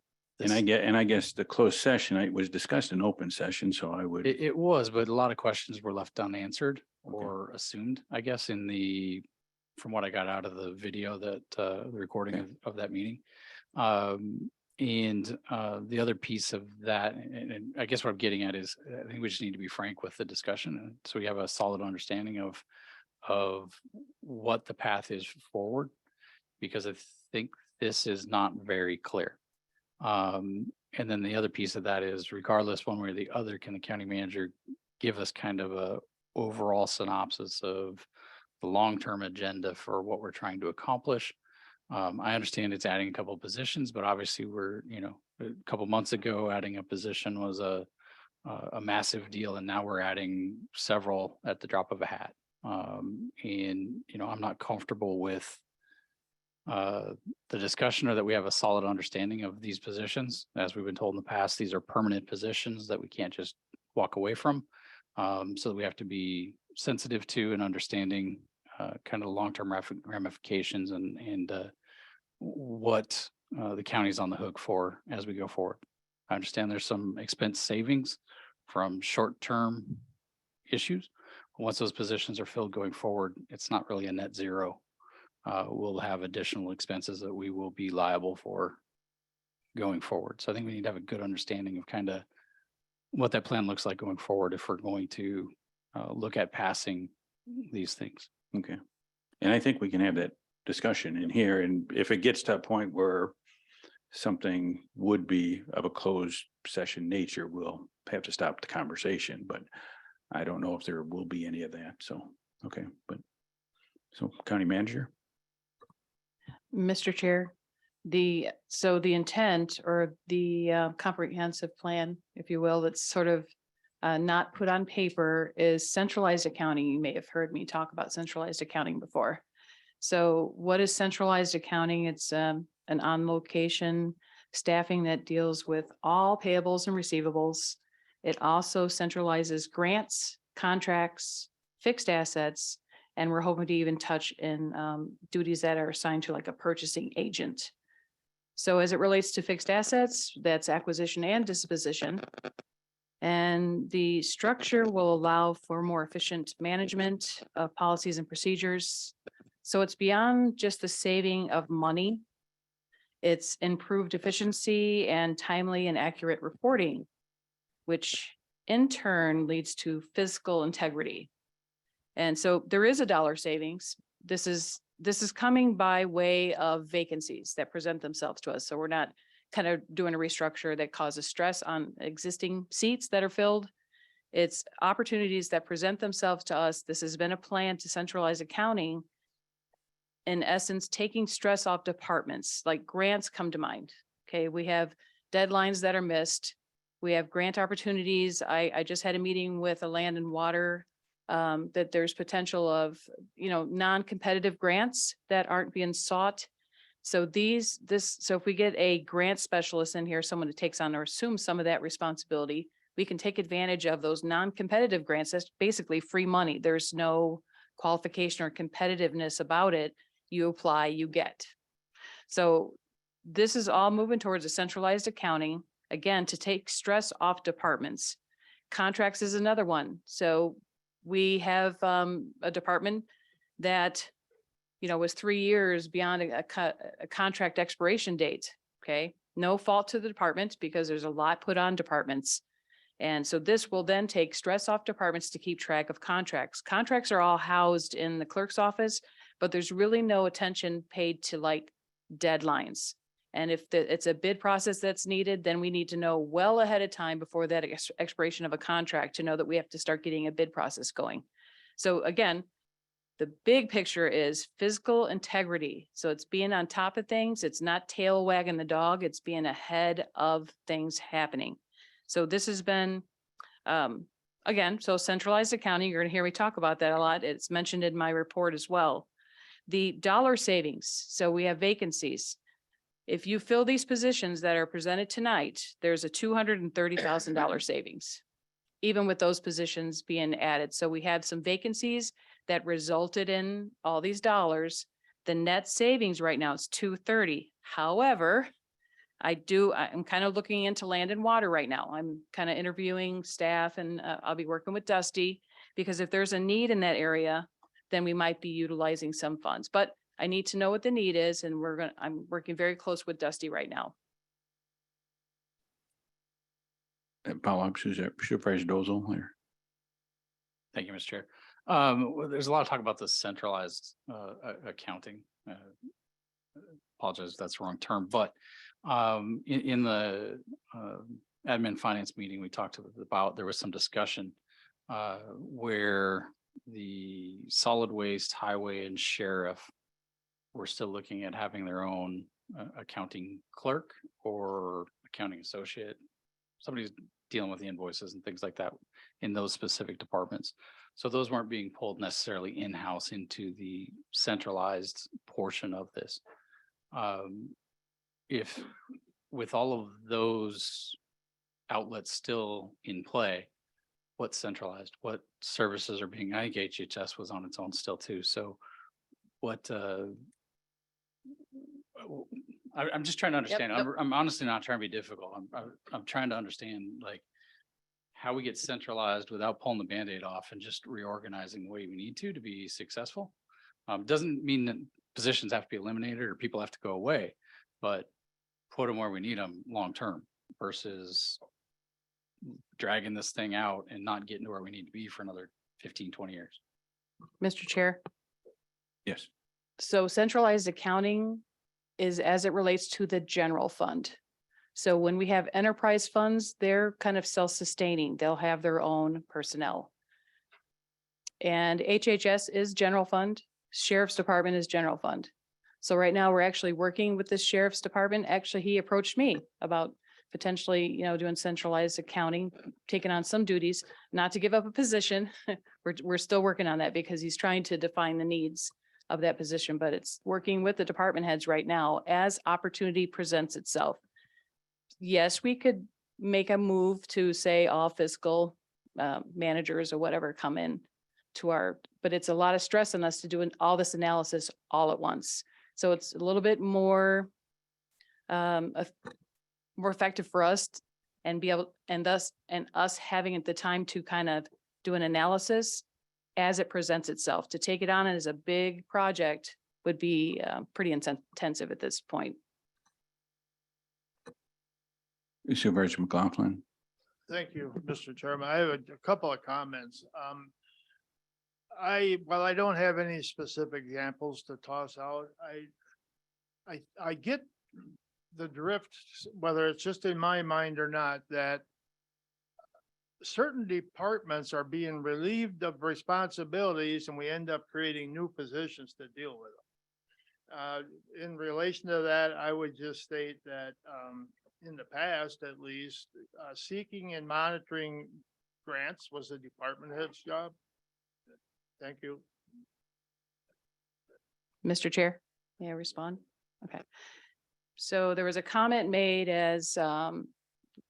And I guess the closed session, it was discussed in open session, so I would. It was, but a lot of questions were left unanswered or assumed, I guess, from what I got out of the video that, the recording of that meeting. And the other piece of that, and I guess what I'm getting at is, I think we just need to be frank with the discussion. So we have a solid understanding of what the path is forward, because I think this is not very clear. And then the other piece of that is, regardless one way or the other, can the county manager give us kind of a overall synopsis of the long-term agenda for what we're trying to accomplish? I understand it's adding a couple of positions, but obviously we're, a couple months ago, adding a position was a massive deal, and now we're adding several at the drop of a hat. And, I'm not comfortable with the discussion, or that we have a solid understanding of these positions. As we've been told in the past, these are permanent positions that we can't just walk away from. So we have to be sensitive to and understanding kind of long-term ramifications and what the county's on the hook for as we go forward. I understand there's some expense savings from short-term issues. Once those positions are filled going forward, it's not really a net zero. We'll have additional expenses that we will be liable for going forward. So I think we need to have a good understanding of kind of what that plan looks like going forward if we're going to look at passing these things. Okay. And I think we can have that discussion in here, and if it gets to a point where something would be of a closed session nature, we'll have to stop the conversation, but I don't know if there will be any of that, so, okay, but so county manager? Mr. Chair, so the intent or the comprehensive plan, if you will, that's sort of not put on paper is centralized accounting. You may have heard me talk about centralized accounting before. So what is centralized accounting? It's an on-location staffing that deals with all payables and receivables. It also centralizes grants, contracts, fixed assets, and we're hoping to even touch in duties that are assigned to like a purchasing agent. So as it relates to fixed assets, that's acquisition and disposition. And the structure will allow for more efficient management of policies and procedures. So it's beyond just the saving of money. It's improved efficiency and timely and accurate reporting, which in turn leads to fiscal integrity. And so there is a dollar savings. This is coming by way of vacancies that present themselves to us. So we're not kind of doing a restructure that causes stress on existing seats that are filled. It's opportunities that present themselves to us. This has been a plan to centralize accounting. In essence, taking stress off departments, like grants come to mind. Okay, we have deadlines that are missed. We have grant opportunities. I just had a meeting with a land and water that there's potential of, non-competitive grants that aren't being sought. So so if we get a grant specialist in here, someone who takes on or assumes some of that responsibility, we can take advantage of those non-competitive grants. That's basically free money. There's no qualification or competitiveness about it. You apply, you get. So this is all moving towards a centralized accounting, again, to take stress off departments. Contracts is another one. So we have a department that, was 3 years beyond a contract expiration date. Okay, no fault to the department because there's a lot put on departments. And so this will then take stress off departments to keep track of contracts. Contracts are all housed in the clerk's office, but there's really no attention paid to like deadlines. And if it's a bid process that's needed, then we need to know well ahead of time before that expiration of a contract to know that we have to start getting a bid process going. So again, the big picture is fiscal integrity. So it's being on top of things. It's not tail wagging the dog. It's being ahead of things happening. So this has been, again, so centralized accounting, you're going to hear me talk about that a lot. It's mentioned in my report as well. The dollar savings. So we have vacancies. If you fill these positions that are presented tonight, there's a $230,000 savings, even with those positions being added. So we have some vacancies that resulted in all these dollars. The net savings right now is $230. However, I'm kind of looking into land and water right now. I'm kind of interviewing staff and I'll be working with Dusty because if there's a need in that area, then we might be utilizing some funds, but I need to know what the need is and I'm working very close with Dusty right now. Follow-up, Supervisor Dozel here. Thank you, Mr. Chair. Well, there's a lot of talk about the centralized accounting. Apologize if that's the wrong term, but in the admin finance meeting we talked about, there was some discussion where the solid waste, highway, and sheriff were still looking at having their own accounting clerk or accounting associate. Somebody's dealing with the invoices and things like that in those specific departments. So those weren't being pulled necessarily in-house into the centralized portion of this. If with all of those outlets still in play, what's centralized, what services are being, I think HHS was on its own still too. So what, I'm just trying to understand. Yep. I'm honestly not trying to be difficult. I'm trying to understand like how we get centralized without pulling the Band-Aid off and just reorganizing the way we need to be successful. Doesn't mean that positions have to be eliminated or people have to go away, but put them where we need them long-term versus dragging this thing out and not getting to where we need to be for another 15, 20 years. Mr. Chair, Yes. So centralized accounting is as it relates to the general fund. So when we have enterprise funds, they're kind of self-sustaining. They'll have their own personnel. And HHS is general fund, Sheriff's Department is general fund. So right now, we're actually working with the Sheriff's Department. Actually, he approached me about potentially, doing centralized accounting, taking on some duties, not to give up a position. We're still working on that because he's trying to define the needs of that position, but it's working with the department heads right now as opportunity presents itself. Yes, we could make a move to say all fiscal managers or whatever come in to but it's a lot of stress on us to do all this analysis all at once. So it's a little bit more more effective for us and be able, and us having the time to kind of do an analysis as it presents itself. To take it on as a big project would be pretty intensive at this point. Supervisor McLaughlin. Thank you, Mr. Chairman. I have a couple of comments. While I don't have any specific examples to toss out, I get the drift, whether it's just in my mind or not, that certain departments are being relieved of responsibilities and we end up creating new positions to deal with them. In relation to that, I would just state that in the past, at least, seeking and monitoring grants was the department head's job. Thank you. Mr. Chair, may I respond? Okay. So there was a comment made as,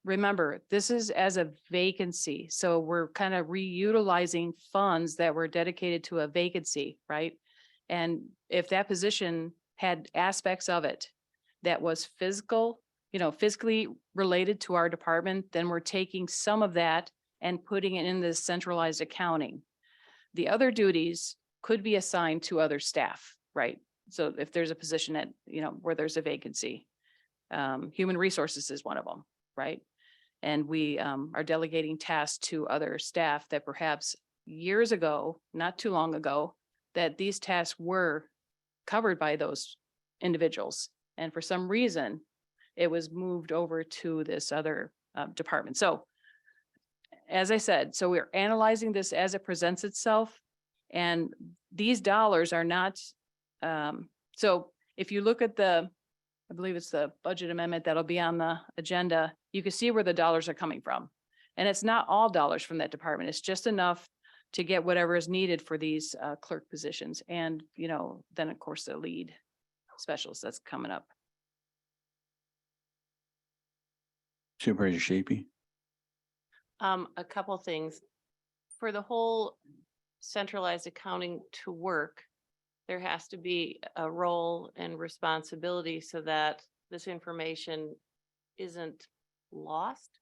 remember, this is as a vacancy. So we're kind of reutilizing funds that were dedicated to a vacancy, right? And if that position had aspects of it that was fiscally related to our department, then we're taking some of that and putting it in this centralized accounting. The other duties could be assigned to other staff, right? So if there's a position at, where there's a vacancy, human resources is one of them, right? And we are delegating tasks to other staff that perhaps years ago, not too long ago, that these tasks were covered by those individuals. And for some reason, it was moved over to this other department. So as I said, so we're analyzing this as it presents itself. And these dollars are not, so if you look at I believe it's the budget amendment that'll be on the agenda, you can see where the dollars are coming from. And it's not all dollars from that department. It's just enough to get whatever is needed for these clerk positions. And, then of course the lead specialist that's coming up. Supervisor Shapey. A couple things. For the whole centralized accounting to work, there has to be a role and responsibility so that this information isn't lost.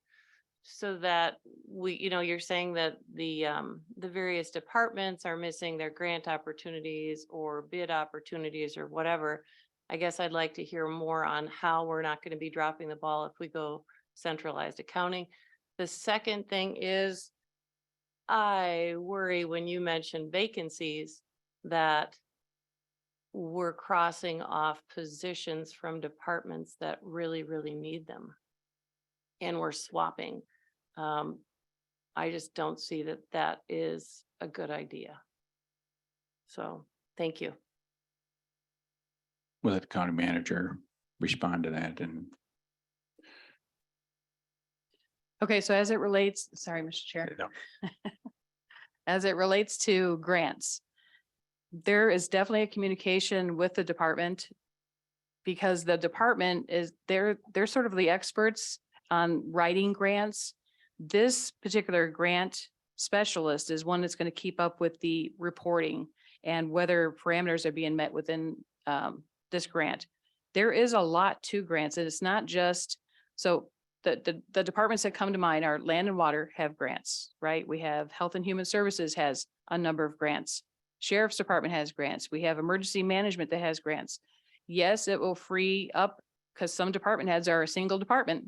So that you're saying that the various departments are missing their grant opportunities or bid opportunities or whatever. I guess I'd like to hear more on how we're not going to be dropping the ball if we go centralized accounting. The second thing is, I worry when you mention vacancies that we're crossing off positions from departments that really, really need them. And we're swapping. I just don't see that that is a good idea. So, thank you. We'll let the county manager respond to that. And Okay, so as it relates, sorry, Mr. Chair. As it relates to grants, there is definitely a communication with the department because the department is, they're sort of the experts on writing grants. This particular grant specialist is one that's going to keep up with the reporting and whether parameters are being met within this grant. There is a lot to grants, and it's not just, so the departments that come to mind are land and water have grants, right? We have Health and Human Services has a number of grants. Sheriff's Department has grants. We have emergency management that has grants. Yes, it will free up because some department heads are a single department,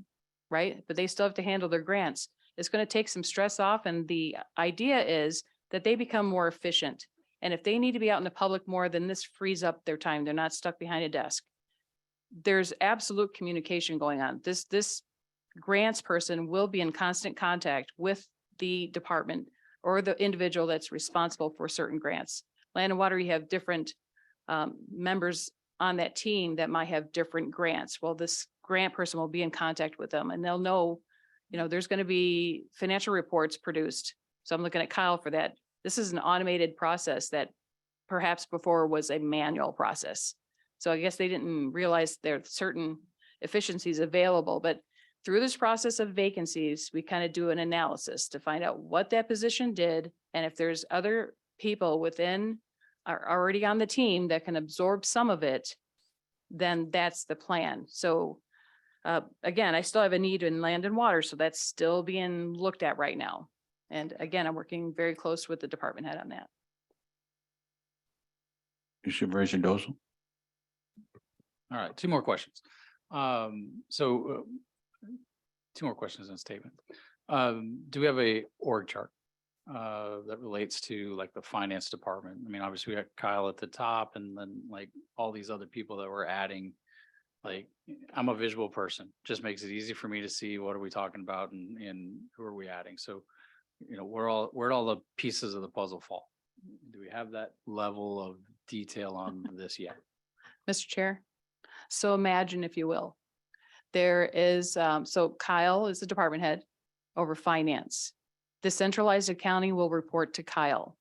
right? But they still have to handle their grants. It's going to take some stress off. And the idea is that they become more efficient And if they need to be out in the public more, then this frees up their time. They're not stuck behind a desk. There's absolute communication going on. This grants person will be in constant contact with the department or the individual that's responsible for certain grants. Land and Water, you have different members on that team that might have different grants. Well, this grant person will be in contact with them and they'll know, there's going to be financial reports produced. So I'm looking at Kyle for that. This is an automated process that perhaps before was a manual process. So I guess they didn't realize there are certain efficiencies available, but through this process of vacancies, we kind of do an analysis to find out what that position did. And if there's other people within are already on the team that can absorb some of it, then that's the plan. So again, I still have a need in Land and Water, so that's still being looked at right now. And again, I'm working very close with the department head on that. Supervisor Dosel. All right, two more questions. Two more questions in a statement. Do we have a org chart that relates to like the finance department? I mean, obviously we got Kyle at the top and then like all these other people that we're adding. Like, I'm a visual person, just makes it easy for me to see what are we talking about and who are we adding? So, where'd all the pieces of the puzzle fall? Do we have that level of detail on this yet? Mr. Chair, so imagine if you will, there is, so Kyle is the department head over finance. The centralized accounting will report to Kyle.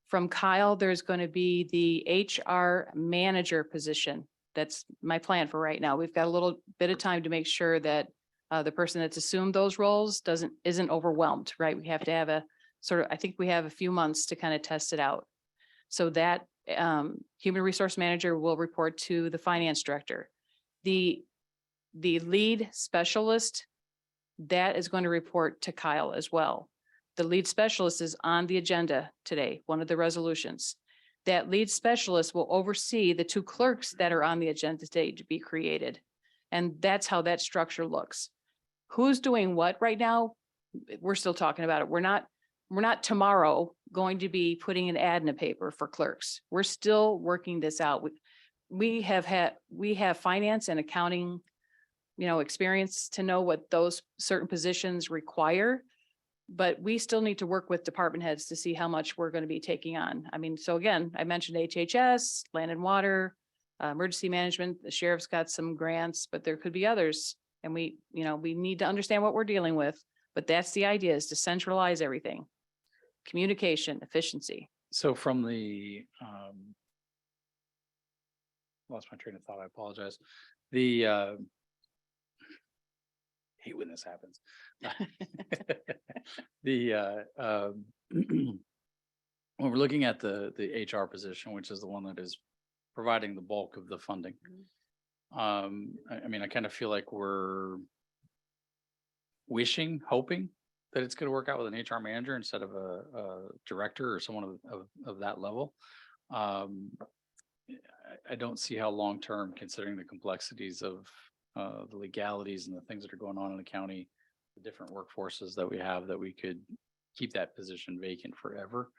From Kyle, there's going to be the HR manager position. That's my plan for right now. We've got a little bit of time to make sure that the person that's assumed those roles isn't overwhelmed, right? We have to have I think we have a few months to kind of test it out. So that human resource manager will report to the finance director. The lead specialist, that is going to report to Kyle as well. The lead specialist is on the agenda today, one of the resolutions. That lead specialist will oversee the two clerks that are on the agenda today to be created. And that's how that structure looks. Who's doing what right now? We're still talking about it. We're not tomorrow going to be putting an ad in a paper for clerks. We're still working this out. We have finance and accounting, experience to know what those certain positions require. But we still need to work with department heads to see how much we're going to be taking on. I mean, so again, I mentioned HHS, Land and Water, emergency management, the sheriff's got some grants, but there could be others. And we need to understand what we're dealing with, but that's the idea, is to centralize everything. Communication, efficiency. So from the, lost my train of thought, I apologize. Hate when this happens. When we're looking at the HR position, which is the one that is providing the bulk of the funding. I mean, I kind of feel like we're hoping that it's going to work out with an HR manager instead of a director or someone of that level. I don't see how long-term, considering the complexities of the legalities and the things that are going on in the county, the different workforces that we have, that we could keep that position vacant forever.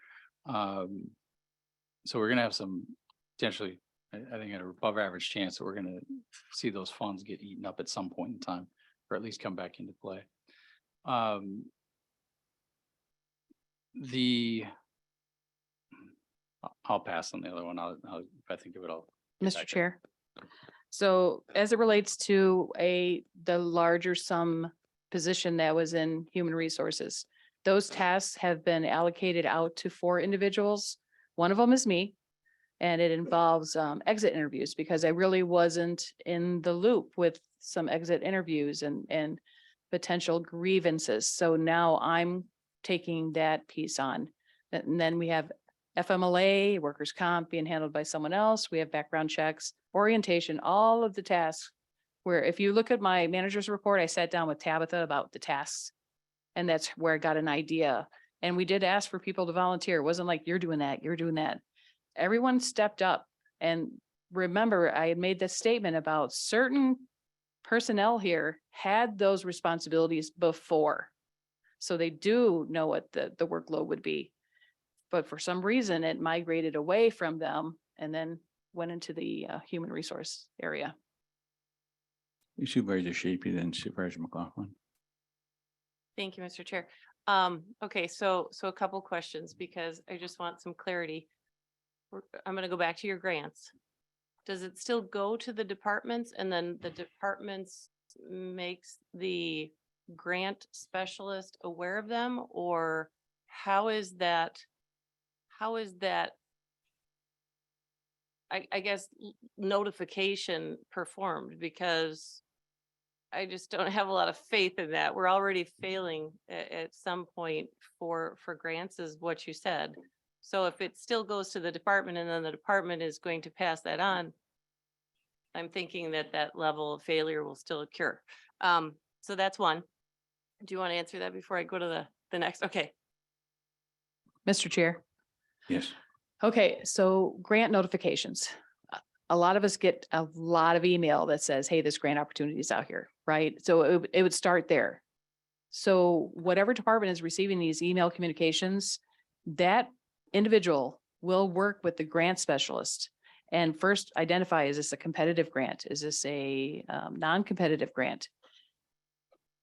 So we're going to have some potentially, I think, an above average chance that we're going to see those funds get eaten up at some point in time, or at least come back into play. I'll pass on the other one. I'll if I think of it, I'll. Mr. Chair. So as it relates to the larger sum position that was in human resources, those tasks have been allocated out to 4 individuals. One of them is me, and it involves exit interviews, because I really wasn't in the loop with some exit interviews and potential grievances. So now I'm taking that piece on. And then we have FMLA, workers' comp being handled by someone else. We have background checks, orientation, all of the tasks. Where if you look at my manager's report, I sat down with Tabitha about the tasks. And that's where I got an idea. And we did ask for people to volunteer. It wasn't like, you're doing that, you're doing that. Everyone stepped up. And remember, I had made this statement about certain personnel here had those responsibilities before. So they do know what the workload would be. but for some reason it migrated away from them and then went into the human resource area. Supervisor Shapley, then Supervisor McLaughlin. Thank you, Mr. Chair. Okay, so a couple questions because I just want some clarity. I'm gonna go back to your grants. Does it still go to the departments and then the departments makes the grant specialist aware of them? Or how is that? I guess notification performed? Because I just don't have a lot of faith in that. We're already failing at some point for grants is what you said. So if it still goes to the department and then the department is going to pass that on, I'm thinking that that level of failure will still occur. So that's one. Do you want to answer that before I go to the next? Okay. Mr. Chair. Yes. Okay, so grant notifications. A lot of us get a lot of email that says, hey, this grant opportunity is out here, right? So it would start there. So whatever department is receiving these email communications, that individual will work with the grant specialist and first identify, is this a competitive grant? Is this a non-competitive grant?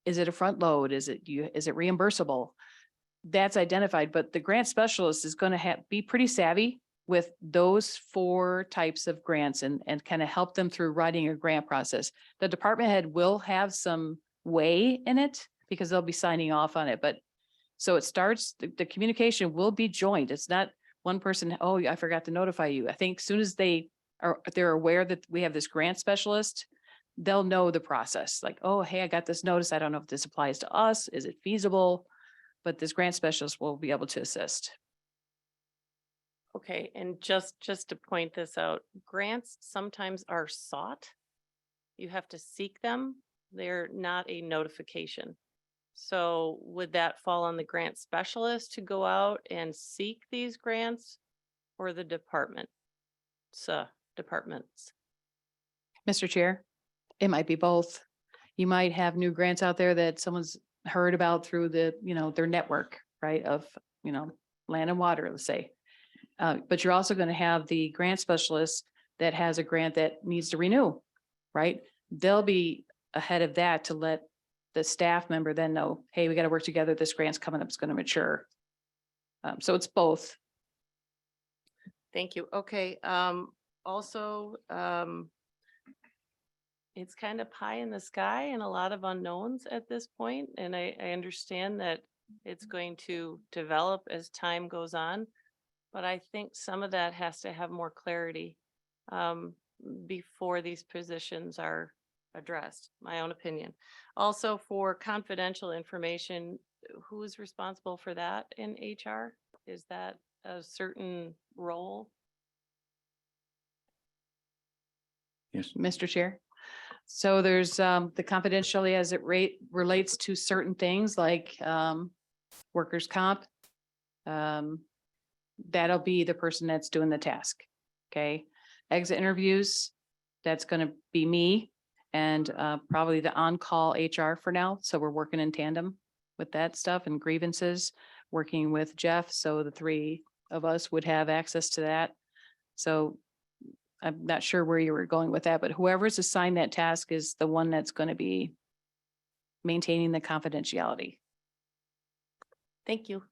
Is it a front load? Is it reimbursable? That's identified, but the grant specialist is going to be pretty savvy with those 4 types of grants and kind of help them through writing a grant process. The department head will have some way in it because they'll be signing off on it. But so it starts, the communication will be joint. It's not one person, oh, I forgot to notify you. I think as soon as they're aware that we have this grant specialist, they'll know the process. Like, oh, hey, I got this notice. I don't know if this applies to us. Is it feasible? But this grant specialist will be able to assist. Okay, and just to point this out, grants sometimes are sought. You have to seek them. They're not a notification. So would that fall on the grant specialist to go out and seek these grants or the department? Departments. Mr. Chair, it might be both. You might have new grants out there that someone's heard about through the, their network, right, of, land and water, let's say. But you're also going to have the grant specialist that has a grant that needs to renew, right? They'll be ahead of that to let the staff member then know, hey, we got to work together. This grant's coming up, it's going to mature. So it's both. Thank you. Okay, also, it's kind of pie in the sky and a lot of unknowns at this point, and I understand that it's going to develop as time goes on, but I think some of that has to have more clarity before these positions are addressed, my own opinion. Also, for confidential information, who is responsible for that in HR? Is that a certain role? Yes. Mr. Chair. So there's the confidentiality as it relates to certain things like workers' comp. That'll be the person that's doing the task. Okay. Exit interviews, that's going to be me and probably the on-call HR for now. So we're working in tandem with that stuff and grievances, working with Jeff. So the 3 of us would have access to that. So I'm not sure where you were going with that, but whoever's assigned that task is the one that's going to be maintaining the confidentiality. Thank you.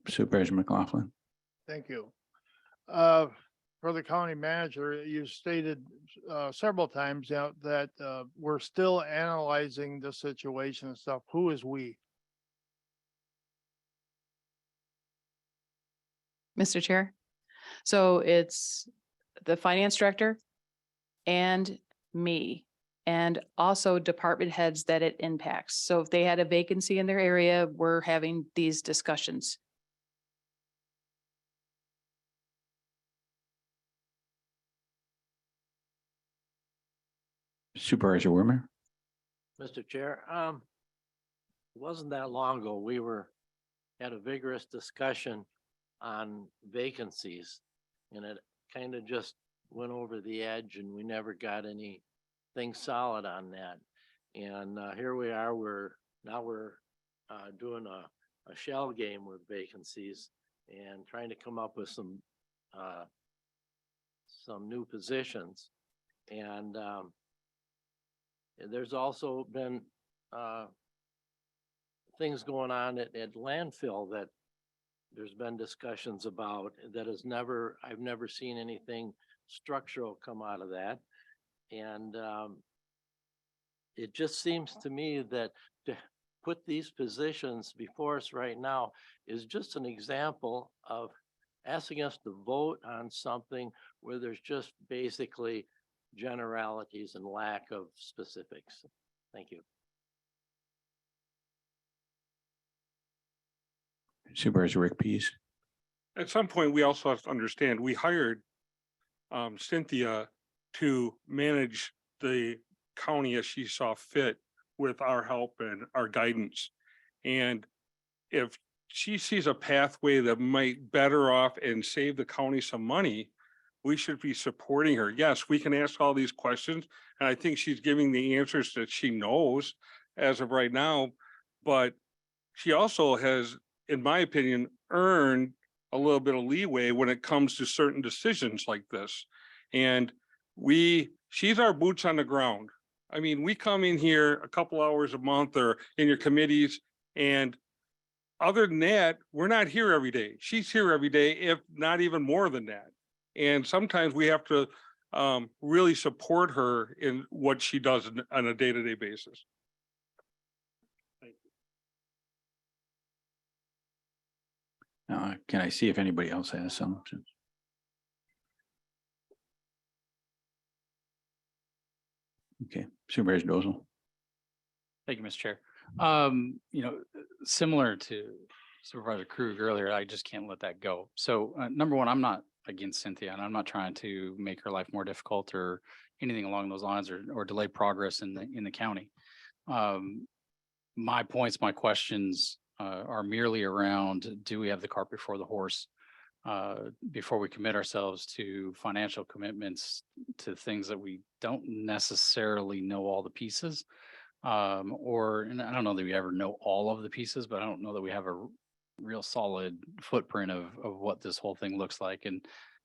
Supervisor McLaughlin. Thank you. For the county manager, you stated several times now that we're still analyzing the situation and stuff. Who is we? Mr. Chair. So it's the finance director and me, and also department heads that it impacts. So if they had a vacancy in their area, we're having these discussions. Supervisor Wormer. Mr. Chair, it wasn't that long ago, we had a vigorous discussion on vacancies. And it kind of just went over the edge and we never got anything solid on that. And here we are, we're doing a shell game with vacancies and trying to come up with some new positions. And there's also been things going on at landfill that there's been discussions about that I've never seen anything structural come out of that. And it just seems to me that to put these positions before us right now is just an example of asking us to vote on something where there's just basically generalities and lack of specifics. Thank you. Supervisor Rick Pease. At some point, we also have to understand, we hired Cynthia to manage the county as she saw fit with our help and our guidance. And if she sees a pathway that might better off and save the county some money, we should be supporting her. Yes, we can ask all these questions, and I think she's giving the answers that she knows as of right now. But she also has, in my opinion, earned a little bit of leeway when it comes to certain decisions like this. And she's our boots on the ground. I mean, we come in here a couple hours a month or in your committees, and other than that, we're not here every day. She's here every day, if not even more than that. And sometimes we have to really support her in what she does on a day-to-day basis. Can I see if anybody else has something? Okay, Supervisor Dozel. Thank you, Mr. Chair. You know, similar to Supervisor Krug earlier, I just can't let that go. So number one, I'm not against Cynthia, and I'm not trying to make her life more difficult or anything along those lines, or delay progress in the county. My points, my questions are merely around, do we have the cart before the horse before we commit ourselves to financial commitments to things that we don't necessarily know all the pieces, and I don't know that we ever know all of the pieces, but I don't know that we have a real solid footprint of what this whole thing looks like. And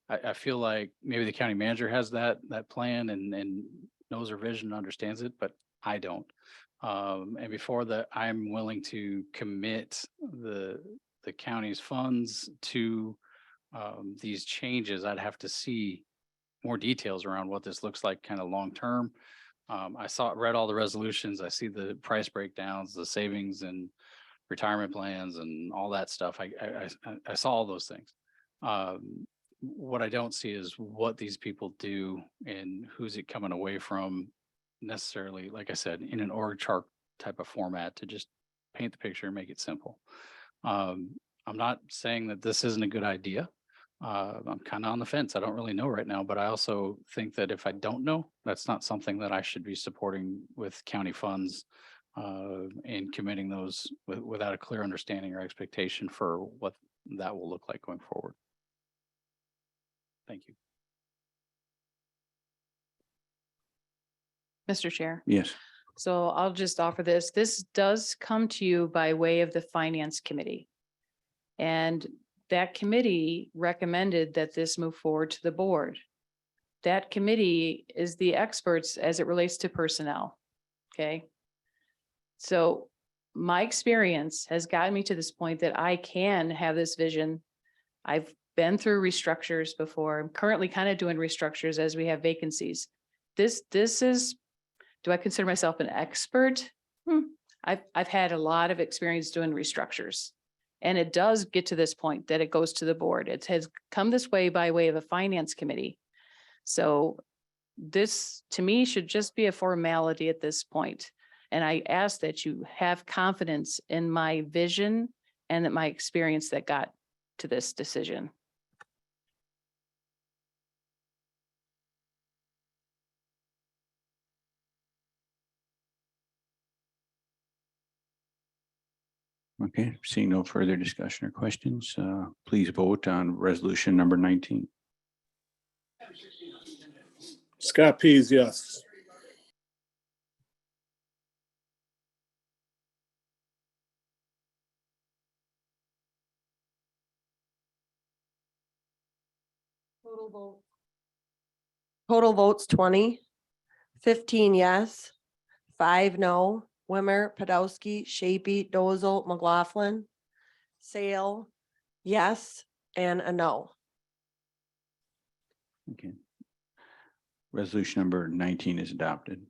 I feel like maybe the county manager has that plan and knows her vision and understands it, but I don't. And before that, I'm willing to commit the county's funds to these changes. I'd have to see more details around what this looks like kind of long term. I read all the resolutions. I see the price breakdowns, the savings and retirement plans and all that stuff. I saw all those things. What I don't see is what these people do and who's it coming away from necessarily, like I said, in an org chart type of format to just paint the picture and make it simple. I'm not saying that this isn't a good idea. I'm kind of on the fence. I don't really know right now, but I also think that if I don't know, that's not something that I should be supporting with county funds and committing those without a clear understanding or expectation for what that will look like going forward. Thank you. Mr. Chair. Yes. So I'll just offer this. This does come to you by way of the Finance Committee. And that committee recommended that this move forward to the board. That committee is the experts as it relates to personnel. Okay. So my experience has gotten me to this point that I can have this vision. I've been through restructures before. I'm currently kind of doing restructures as we have vacancies. This is, do I consider myself an expert? I've had a lot of experience doing restructures. And it does get to this point that it goes to the board. It has come this way by way of a Finance Committee. So this, to me, should just be a formality at this point. And I ask that you have confidence in my vision and that my experience that got to this decision. Okay, seeing no further discussion or questions, please vote on resolution number 19. Scott Pease, yes. Total votes 20, 15 yes, 5 no. Wimmer, Podolsky, Shapey, Dozel, McLaughlin. Sale, yes, and a no. Okay. Resolution number 19 is adopted.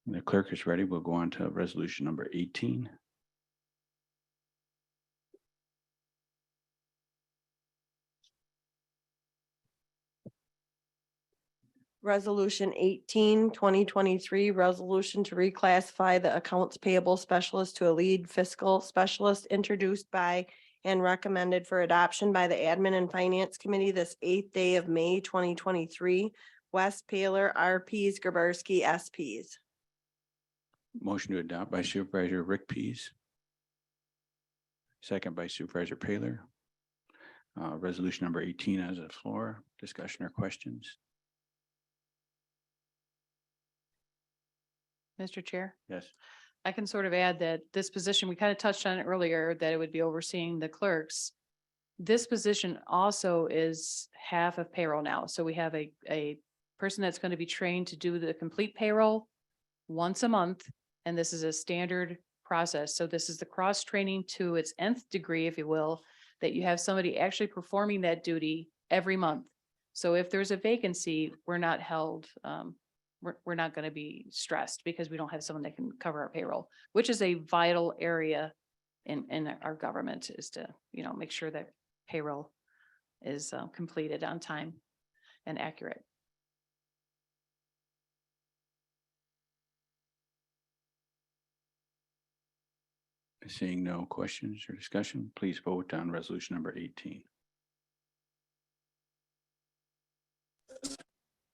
When the clerk is ready, we'll go on to resolution number 18. Resolution 18, 2023, resolution to reclassify the accounts payable specialist to a lead fiscal specialist, introduced by and recommended for adoption by the Admin and Finance Committee this 8th day of May, 2023. West Paler, RPs, Graberski, SPs. Motion to adopt by Supervisor Rick Pease. Second by Supervisor Paler. Resolution number 18 has the floor. Discussion or questions? Mr. Chair, Yes. I can sort of add that this position, we kind of touched on it earlier, that it would be overseeing the clerks. This position also is half of payroll now. So we have a person that's going to be trained to do the complete payroll once a month. And this is a standard process. So this is the cross training to its nth degree, if you will, that you have somebody actually performing that duty every month. So if there's a vacancy, we're not held, we're not going to be stressed because we don't have someone that can cover our payroll, which is a vital area in our government, is to, make sure that payroll is completed on time and accurate. Seeing no questions or discussion, please vote on resolution number 18.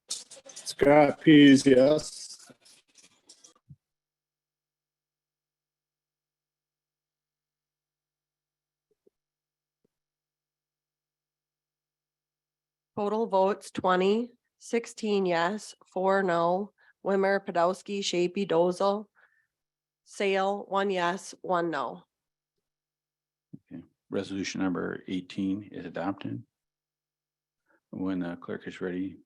Scott Pease, yes. Total votes 20, 16 yes, 4 no. Wimmer, Podolsky, Shapey, Dozel. Sale, 1 yes, 1 no. Okay. Resolution number 18 is adopted. When the clerk is ready,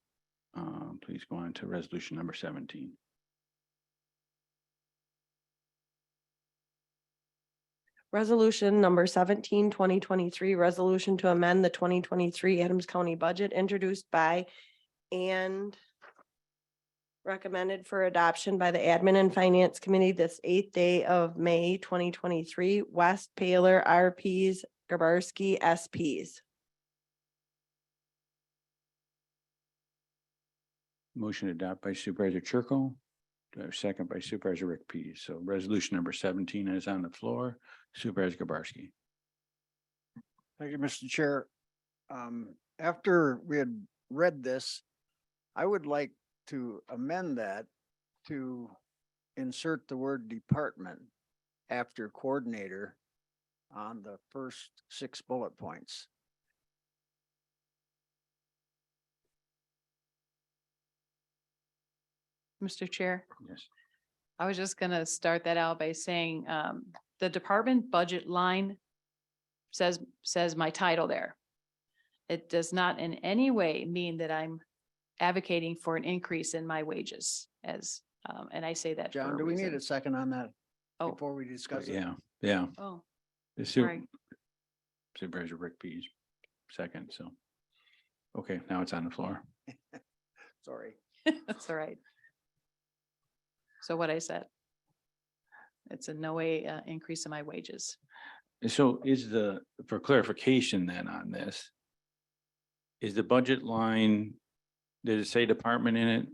please go on to resolution number 17. Resolution number 17, 2023, resolution to amend the 2023 Adams County budget, introduced by and recommended for adoption by the Admin and Finance Committee this 8th day of May, 2023. West Paler, RPs, Graberski, SPs. Motion to adopt by Supervisor Churko. Do I have a second by Supervisor Rick Pease? So resolution number 17 is on the floor. Supervisor Graberski. Thank you, Mr. Chair. After we had read this, I would like to amend that to insert the word department after coordinator on the first 6 bullet points. Mr. Chair, Yes. I was just gonna start that out by saying, the department budget line says my title there. It does not in any way mean that I'm advocating for an increase in my wages and I say that. John, for do we need reason. a second on that Oh. before we discuss it? Yeah. Oh, The sorry. Supervisor Rick Pease, second, so. Okay, now it's on the floor. Sorry. That's all right. So what I said. It's in no way increase in my wages. So for clarification then on this, is the budget line, did it say department in it,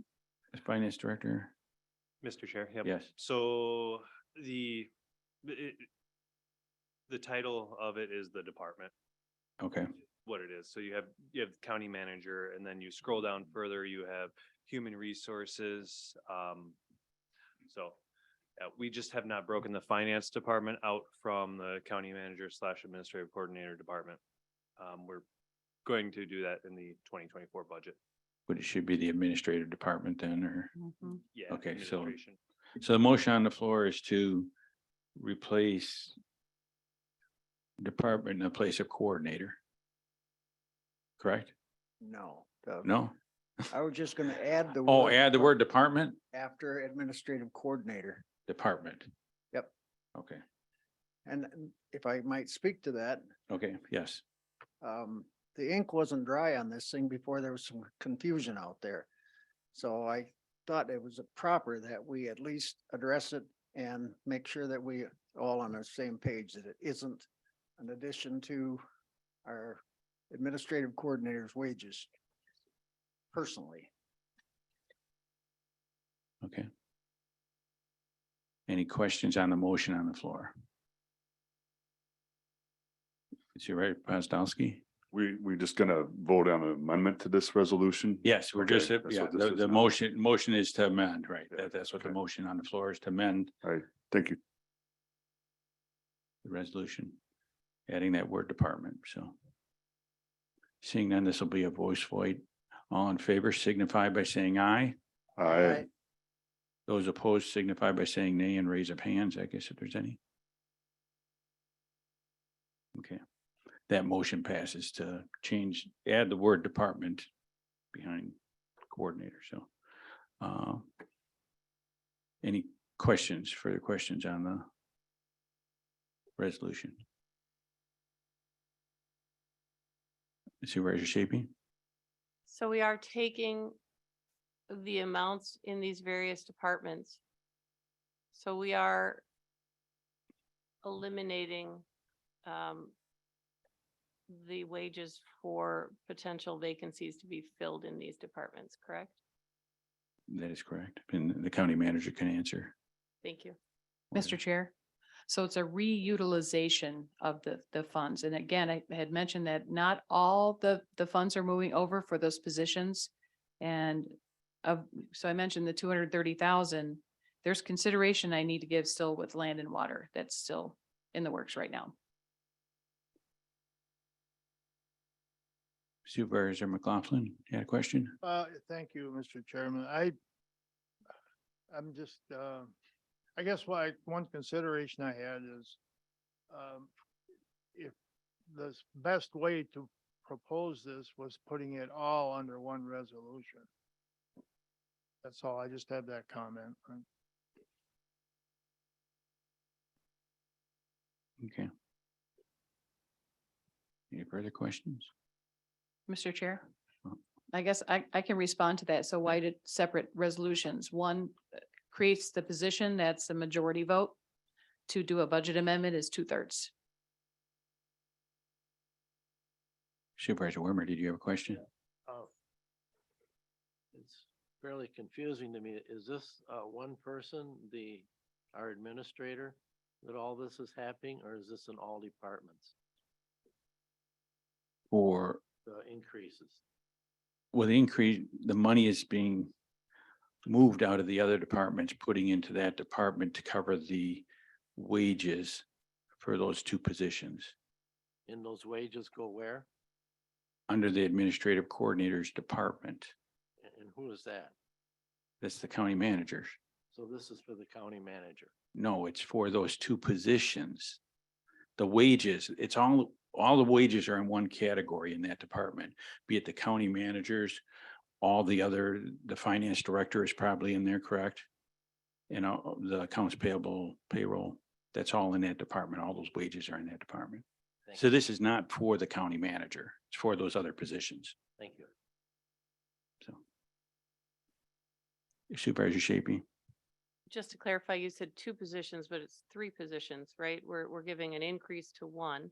as finance director? Mr. Chair, yep. Yes. So the title of it is the department, Okay, what it is. So you have county manager, and then you scroll down further, you have human resources. So we just have not broken the finance department out from the county manager / administrative coordinator department. We're going to do that in the 2024 budget. but it should be the administrative department then, or, Mhm. Yeah. Okay, so- administration. so the motion on the floor is to replace department in the place of coordinator. Correct? No. No? I was just gonna add the. Oh, word add the word department? after administrative coordinator. Department. Yep. Okay, And if I might speak to that, okay, yes. the ink wasn't dry on this thing before there was some confusion out there. So I thought it was proper that we at least address it and make sure that we all on the same page, that it isn't an addition to our administrative coordinator's wages personally. Okay. Any questions on the motion on the floor? Is you right, Pozdowski? We just gonna vote on an amendment to this resolution? Yes, we're Okay, just, that's yeah, what this the, is the now. motion is to amend, right? Yeah, That's what the okay. motion on the floor is, to amend All right, thank you. the resolution, adding that word department, so. Seeing none, this will be a voice vote. All in favor signify by saying aye. Aye. Those opposed signify by saying nay and raise of hands, I guess, if there's any. Okay, that motion passes to change, add the word department behind coordinator, so. Any questions, further questions on the resolution? Supervisor Shaping? So we are taking the amounts in these various departments. So we are eliminating the wages for potential vacancies to be filled in these departments, correct? That is correct, and the county manager can answer. Thank you. Mr. Chair. So it's a reutilization of the funds. And again, I had mentioned that not all the funds are moving over for those positions. And so I mentioned the 230,000. There's consideration I need to give still with land and water. That's still in the works right now. Supervisor McLaughlin, you had a question? Thank you, Mr. Chairman. I'm just, I guess one consideration I had is, if the best way to propose this was putting it all under one resolution. That's all. I just had that comment. Okay. Any further questions? Mr. Chair? Oh. I guess I can respond to that. So why did separate resolutions? One creates the position that's the majority vote. To do a budget amendment is 2/3. Supervisor Wormer, did you have a question? It's fairly confusing to me. Is this one person, our administrator, that all this is happening, or is this in all departments, Or, the increases? well, the increase, the money is being moved out of the other departments, putting into that department to cover the wages for those two positions And those wages go where? under the administrative coordinator's department. And who is that? That's the county managers. So this is for the county manager. No, it's for those two positions. The wages, it's all the wages are in one category in that department, be it the county managers, all the other, the finance director is probably in there, correct? You know, the accounts payable, payroll, that's all in that department. All those wages are in that department. Thank So you. this is not for the county manager. It's for those other positions. Thank you. So. Supervisor Shapey? Just to clarify, you said 2 positions, but it's 3 positions, right? We're giving an increase to 1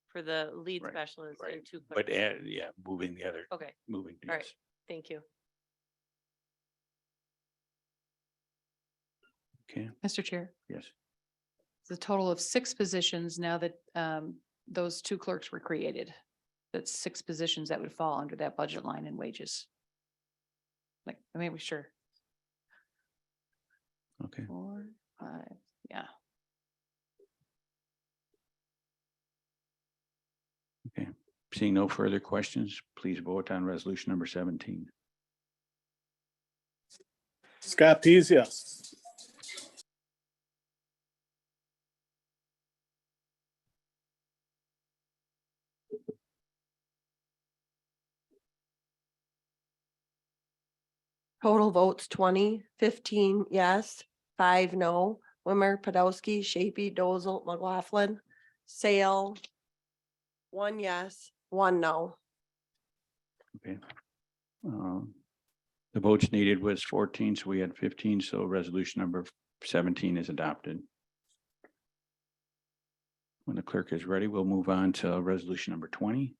for the lead Right, specialist right. and 2 But clerks. yeah, moving the other, Okay, moving. all right. Yes. Thank you. Okay, Mr. Chair, yes. it's a total of 6 positions now that those 2 clerks were created. That's 6 positions that would fall under that budget line in wages. Like, I mean, we sure. Okay. 4, 5, yeah. Okay. Seeing no further questions, please vote on resolution number 17. Scott Pease, yes. Total votes 20, 15 yes, 5 no. Wimmer, Podolsky, Shapey, Dozel, McLaughlin, Sale. 1 yes, 1 no. Okay. The votes needed was 14, so we had 15, so resolution number 17 is adopted. When the clerk is ready, we'll move on to resolution number 20.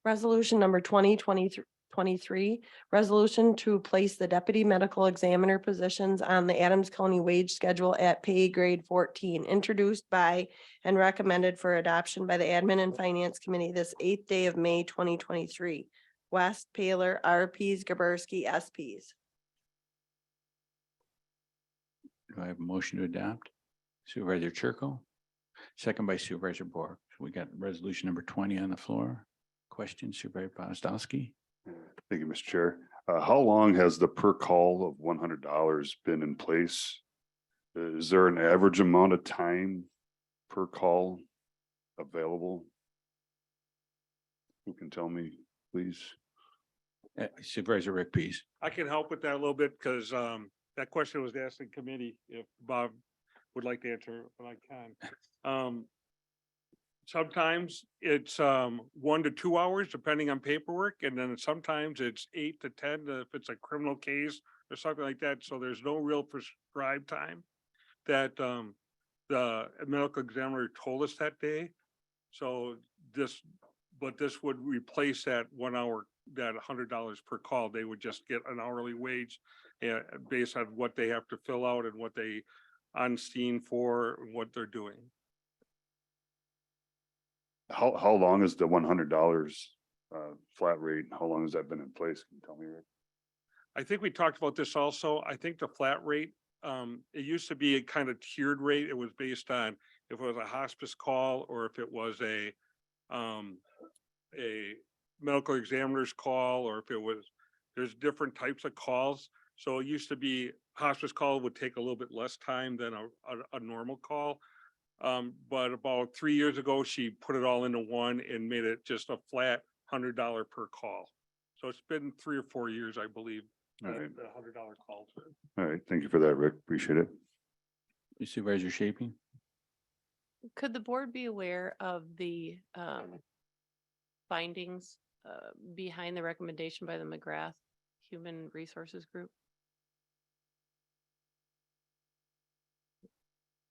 Resolution number 2023, resolution to place the deputy medical examiner positions on the Adams County wage schedule at pay grade 14, introduced by and recommended for adoption by the Admin and Finance Committee this 8th day of May 2023. West, Paler, RPs, Gaberski, SPs. Do I have a motion to adopt? Supervisor Chirko, second by Supervisor Bork. We got resolution number 20 on the floor. Question, Supervisor Pozdowski. Thank you, Mr. Chair. How long has the per call of $100 been in place? Is there an average amount of time per call available? Who can tell me, please? Supervisor Rick Pease. I can help with that a little bit because that question was asked in committee. If Bob would like to answer, but I can. Sometimes it's 1 to 2 hours, depending on paperwork, and then sometimes it's 8 to 10 if it's a criminal case or something like that. So there's no real prescribed time that the medical examiner told us that day. So this would replace that 1 hour, that $100 per call. They would just get an hourly wage based on what they have to fill out and what they on scene for, and what they're doing. How long is the $100 flat rate? How long has that been in place? Can you tell me, Rick? I think we talked about this also. I think the flat rate, it used to be a kind of tiered rate. It was based on if it was a hospice call or if it was a medical examiner's call, or if it was, there's different types of calls. So it used to be hospice call would take a little bit less time than a normal call. But about 3 years ago, she put it all into one and made it just a flat $100 per call. So it's been 3 or 4 years, I believe. All right. The $100 calls. All right, thank you for that, Rick. Appreciate it. Supervisor Shaping. Could the board be aware of the findings behind the recommendation by the McGrath Human Resources Group?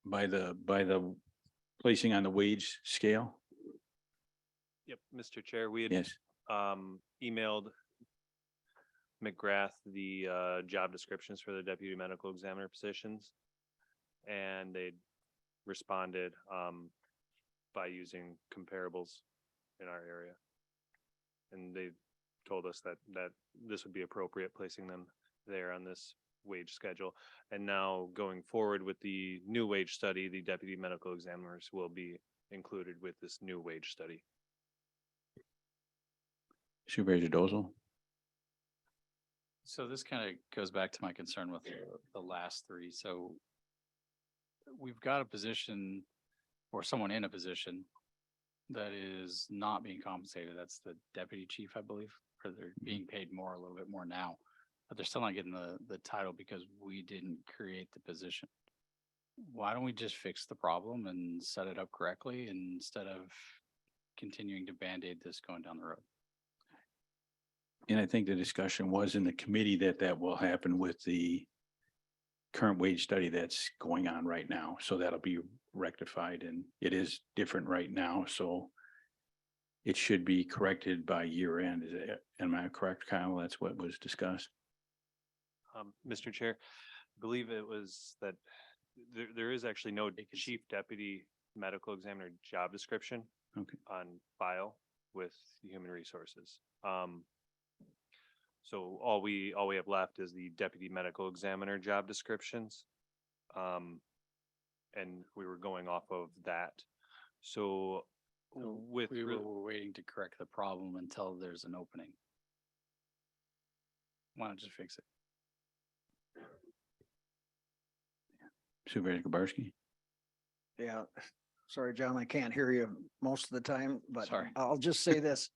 By the placing on the wage scale? Yep, Mr. Chair, we had Yes. emailed McGrath the job descriptions for the deputy medical examiner positions. And they responded by using comparables in our area. And they told us that this would be appropriate, placing them there on this wage schedule. And now going forward with the new wage study, the deputy medical examiners will be included with this new wage study. Supervisor Dozel. So this kind of goes back to my concern with the last three. So we've got a position or someone in a position that is not being compensated. That's the deputy chief, I believe, or they're being paid more, a little bit more now, but they're still not getting the title because we didn't create the position. Why don't we just fix the problem and set it up correctly instead of continuing to Band-Aid this going down the road? And I think the discussion was in the committee that will happen with the current wage study that's going on right now. So that'll be rectified, and it is different right now. So it should be corrected by year end. Am I correct, Kyle? That's what was discussed. Mr. Chair, I believe it was that there is actually no chief deputy medical examiner job description on file with Human Resources. So all we have left is the deputy medical examiner job descriptions. And we were going off of that. So with We were waiting to correct the problem until there's an opening. Why not just fix it? Supervisor Kubarski. Yeah, sorry, John, I can't hear you most of the time, but Sorry. I'll just say this.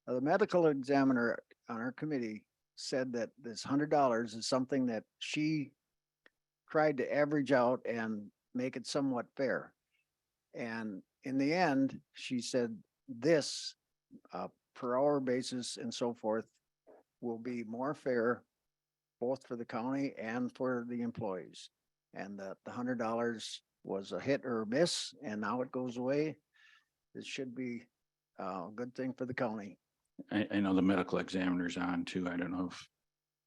The medical examiner on our committee said that this $100 is something that she tried to average out and make it somewhat fair. And in the end, she said this, per hour basis and so forth, will be more fair both for the county and for the employees. And that the $100 was a hit or a miss, and now it goes away. It should be a good thing for the county. I know the medical examiner's on too. I don't know if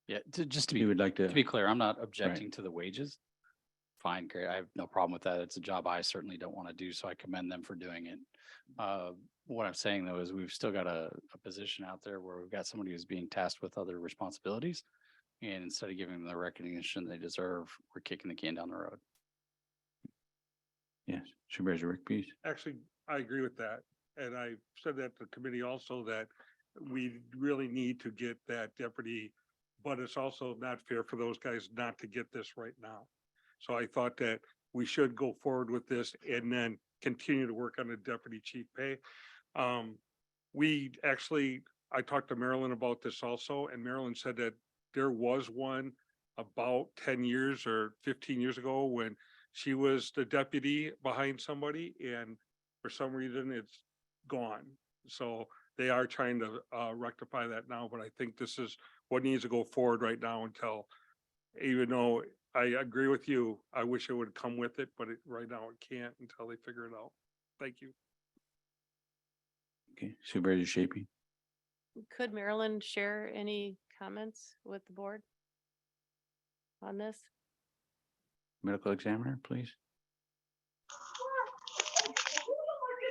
Yeah, just to you be, would like to to. be clear, I'm not objecting to the wages. Fine, great. I have no problem with that. It's a job I certainly don't want to do, so I commend them for doing it. What I'm saying though is we've still got a position out there where we've got somebody who's being tasked with other responsibilities. And instead of giving them the recognition they deserve, we're kicking the can down the road. Yes, Supervisor Rick, please. Actually, I agree with that. And I said that to the committee also that we really need to get that deputy, but it's also not fair for those guys not to get this right now. So I thought that we should go forward with this and then continue to work on the deputy chief pay. We actually, I talked to Marilyn about this also, and Marilyn said that there was one about 10 years or 15 years ago when she was the deputy behind somebody, and for some reason it's gone. So they are trying to rectify that now, but I think this is what needs to go forward right now until, even though I agree with you, I wish it would come with it, but right now it can't until they figure it out. Thank you. Okay, Supervisor Shapey. Could Marilyn share any comments with the board on this? Medical examiner, please.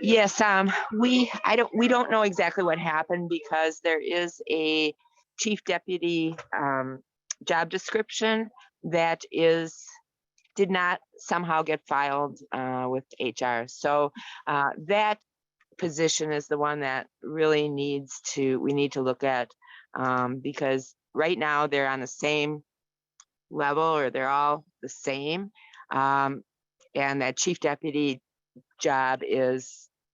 Yes, we don't know exactly what happened because there is a chief deputy job description that did not somehow get filed with HR. So that position is the one that really we need to look at because right now they're on the same level, or they're all the same. And that chief deputy job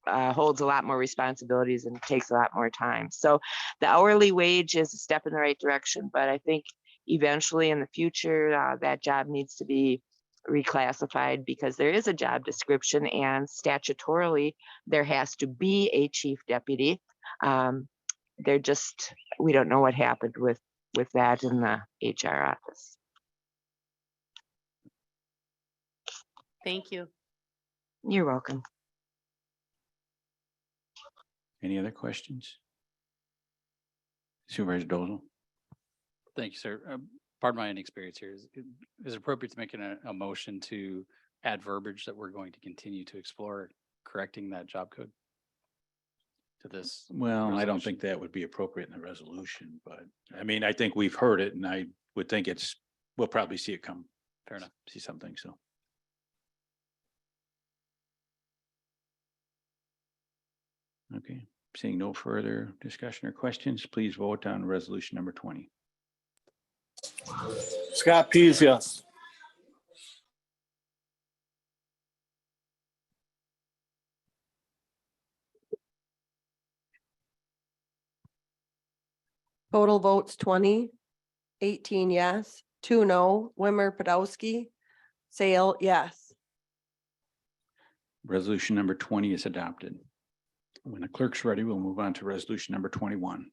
holds a lot more responsibilities and takes a lot more time. So the hourly wage is a step in the right direction, but I think eventually in the future, that job needs to be reclassified because there is a job description and statutorily there has to be a chief deputy. We don't know what happened with that in the HR office. Thank you. You're welcome. Any other questions? Supervisor Dozel. Thank you, sir. Pardon my inexperience here. Is it appropriate to make a motion to add verbiage that we're going to continue to explore correcting that job code to this? Well, I don't resolution? think that would be appropriate in the resolution, but I mean, I think we've heard it and I would think we'll probably see it come. Fair enough. See something, so. Okay, seeing no further discussion or questions, please vote on resolution number 20. Scott Pease, yes. Total votes 20, 18 yes, 2 no, Wimmer Podolsky, Sale yes. Resolution number 20 is adopted. When the clerk's ready, we'll move on to resolution number 21.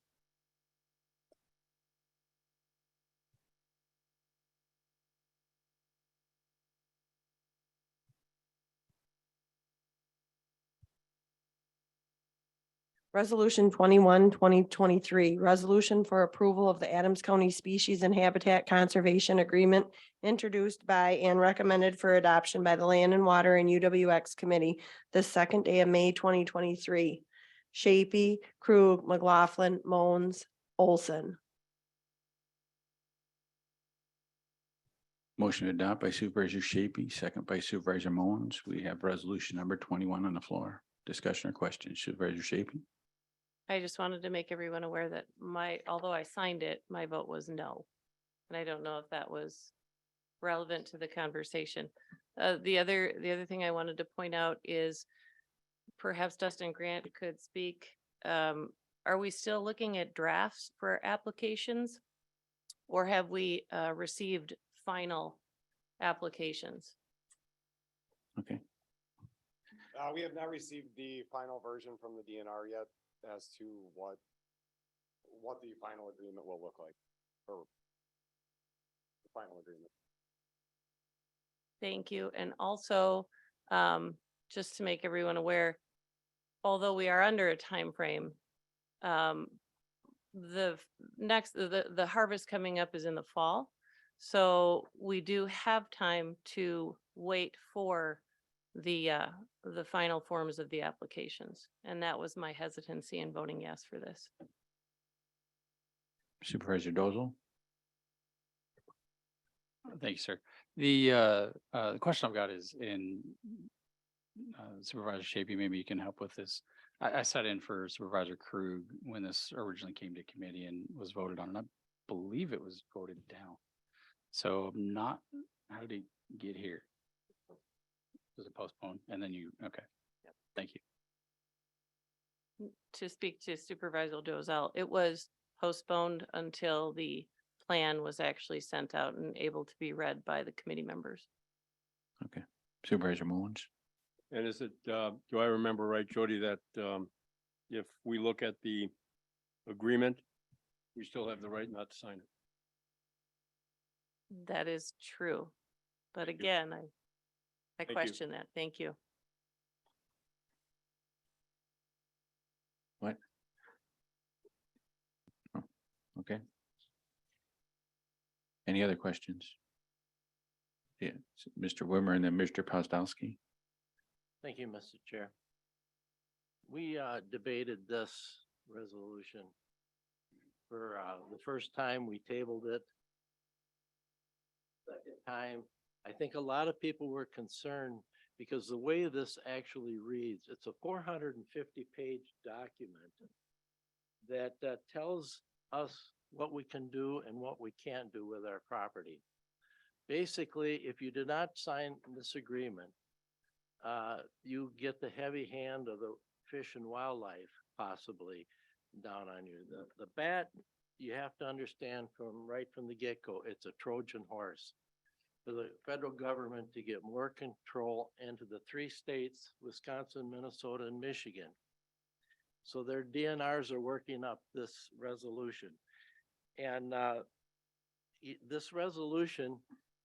Resolution 21, 2023, resolution for approval of the Adams County Species and Habitat Conservation Agreement introduced by and recommended for adoption by the Land and Water and UWX Committee the second day of May 2023. Shapey, Krug, McLaughlin, Moans, Olson. Motion to adopt by Supervisor Shapey, second by Supervisor Mullins. We have resolution number 21 on the floor. Discussion or questions? Supervisor Shapey? I just wanted to make everyone aware that although I signed it, my vote was no. And I don't know if that was relevant to the conversation. The other thing I wanted to point out is perhaps Dustin Grant could speak. Are we still looking at drafts for applications? Or have we received final applications? Okay, We have not received the final version from the DNR yet as to what the final agreement will look like, or the final agreement. Thank you. And also, just to make everyone aware, although we are under a time frame, the harvest coming up is in the fall. So we do have time to wait for the final forms of the applications. And that was my hesitancy in voting yes for this. Supervisor Dozel. Thank you, sir. The question I've got is in Supervisor Shapey, maybe you can help with this. I sat in for Supervisor Krug when this originally came to committee and was voted on, and I believe it was voted down. So how did it get here? Was it postponed? And then okay. Yep. Thank you. To speak to Supervisor Dozell, it was postponed until the plan was actually sent out and able to be read by the committee members. Okay, Supervisor Mullins. And is it, do I remember right, Jody, that if we look at the agreement, we still have the right not to sign it? That is true. But Thank you. again, I Thank you. question that. Thank you. What? Oh, okay. Any other questions? Yeah, Mr. Wimmer and then Mr. Pozdowski. Thank you, Mr. Chair. We debated this resolution for the first time. We tabled it. Second time, I think a lot of people were concerned because the way this actually reads, it's a 450-page document that tells us what we can do and what we can't do with our property. Basically, if you do not sign this agreement, you get the heavy hand of the Fish and Wildlife possibly down on you. The bat, you have to understand right from the get-go, it's a Trojan horse for the federal government to get more control into the 3 states, Wisconsin, Minnesota, and Michigan. So their DNRs are working up this resolution. And this resolution,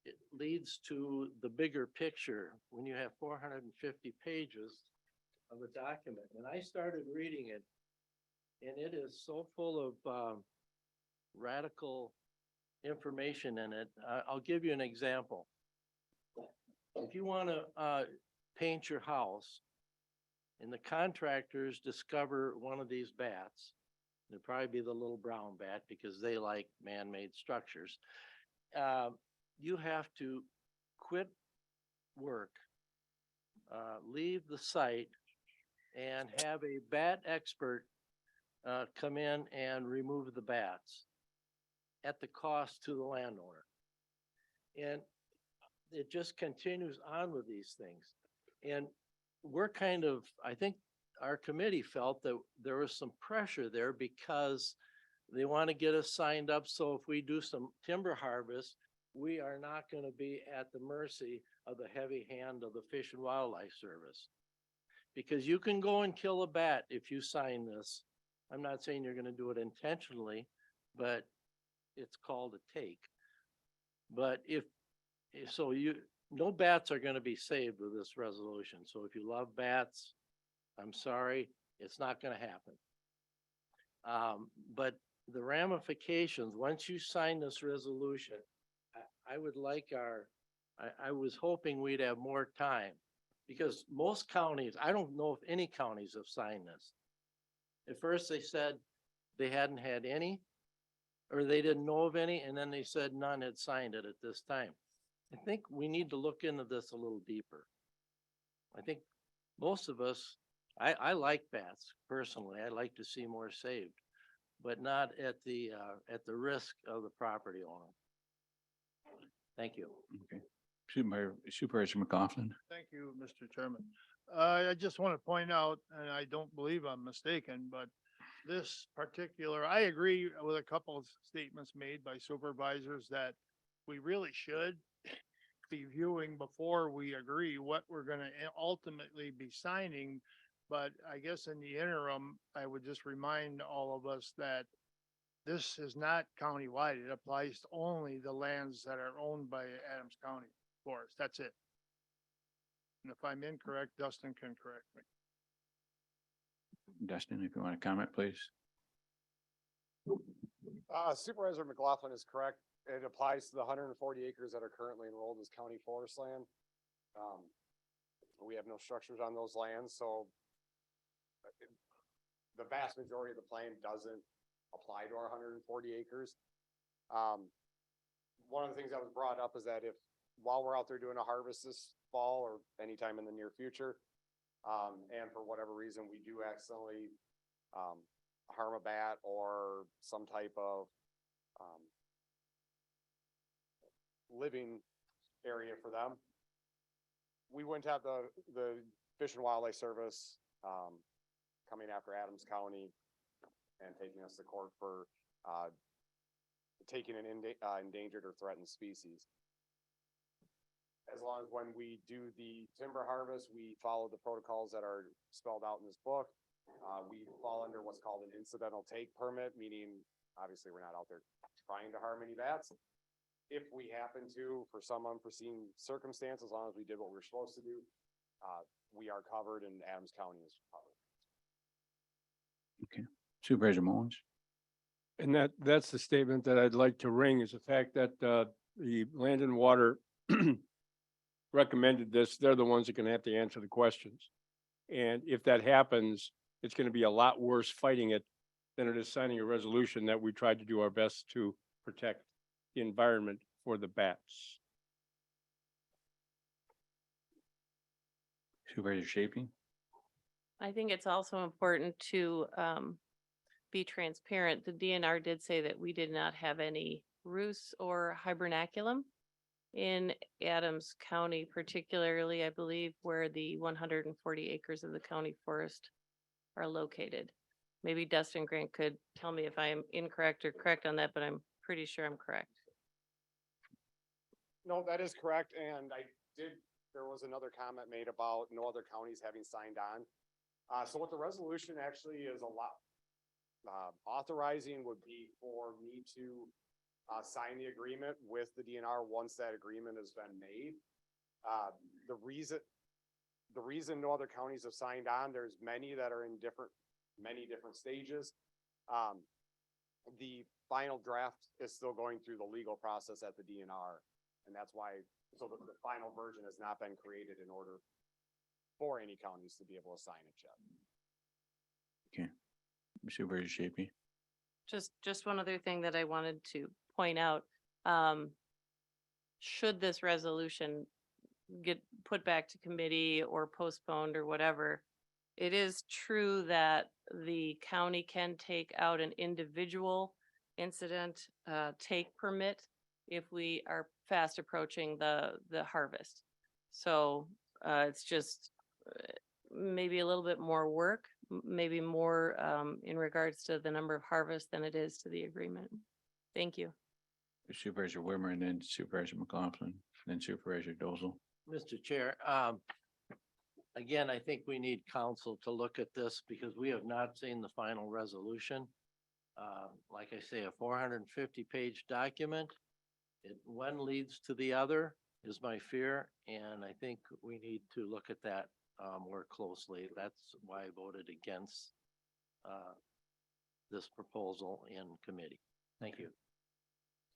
it leads to the bigger picture when you have 450 pages of a document. And I started reading it, and it is so full of radical information in it. I'll give you an example. If you want to paint your house and the contractors discover one of these bats, it'd probably be the little brown bat because they like man-made structures. You have to quit work, leave the site, and have a bat expert come in and remove the bats at the cost to the landowner. And it just continues on with these things. And we're I think our committee felt that there was some pressure there because they want to get us signed up. So if we do some timber harvest, we are not going to be at the mercy of the heavy hand of the Fish and Wildlife Service. Because you can go and kill a bat if you sign this. I'm not saying you're going to do it intentionally, but it's called a take. But no bats are going to be saved with this resolution. So if you love bats, I'm sorry, it's not going to happen. But the ramifications, once you sign this resolution, I would like I was hoping we'd have more time because most counties, I don't know if any counties have signed this. At first they said they hadn't had any, or they didn't know of any, and then they said none had signed it at this time. I think we need to look into this a little deeper. I think most of us, I like bats personally. I like to see more saved, but not at the risk of the property owner. Thank you. Okay, Supervisor McLaughlin. Thank you, Mr. Chairman. I just want to point out, and I don't believe I'm mistaken, but this particular, I agree with a couple of statements made by supervisors that we really should be viewing before we agree what we're gonna ultimately be signing. But I guess in the interim, I would just remind all of us that this is not countywide. It applies to only the lands that are owned by Adams County Forest. That's it. And if I'm incorrect, Dustin can correct me. Dustin, if you want to comment, please. Supervisor McLaughlin is correct. It applies to the 140 acres that are currently enrolled as county forest land. We have no structures on those lands, so the vast majority of the plan doesn't apply to our 140 acres. One of the things that was brought up is that if, while we're out there doing a harvest this fall or anytime in the near future, and for whatever reason, we do accidentally harm a bat or some type of living area for them, we wouldn't have the Fish and Wildlife Service coming after Adams County and taking us to court for taking an endangered or threatened species. As long as when we do the timber harvest, we follow the protocols that are spelled out in this book. We fall under what's called an incidental take permit, meaning obviously we're not out there trying to harm any bats. If we happen to, for some unforeseen circumstance, as long as we did what we were supposed to do, we are covered and Adams County is covered. Okay, Supervisor Mullins. And that's the statement that I'd like to ring, is the fact that the Land and Water recommended this. They're the ones that are gonna have to answer the questions. And if that happens, it's gonna be a lot worse fighting it than it is signing a resolution that we tried to do our best to protect the environment for the bats. Supervisor Shaping. I think it's also important to be transparent. The DNR did say that we did not have any roosts or hibernaculum in Adams County, particularly, I believe, where the 140 acres of the county forest are located. Maybe Dustin Grant could tell me if I am incorrect or correct on that, but I'm pretty sure I'm correct. No, that is correct. And there was another comment made about no other counties having signed on. So what the resolution actually is authorizing would be for me to sign the agreement with the DNR once that agreement has been made. The reason no other counties have signed on, there's many that are in many different stages. The final draft is still going through the legal process at the DNR. And that's why, so the final version has not been created in order for any counties to be able to sign it yet. Okay, Supervisor Shaping. Just one other thing that I wanted to point out. Should this resolution get put back to committee or postponed or whatever, it is true that the county can take out an individual incident take permit if we are fast approaching the harvest. So it's just maybe a little bit more work, maybe more in regards to the number of harvests than it is to the agreement. Thank you. Supervisor Wimmer, and then Supervisor McLaughlin, then Supervisor Dozel. Mr. Chair, again, I think we need council to look at this because we have not seen the final resolution. Like I say, a 450-page document. One leads to the other is my fear, and I think we need to look at that more closely. That's why I voted against this proposal in committee. Thank you.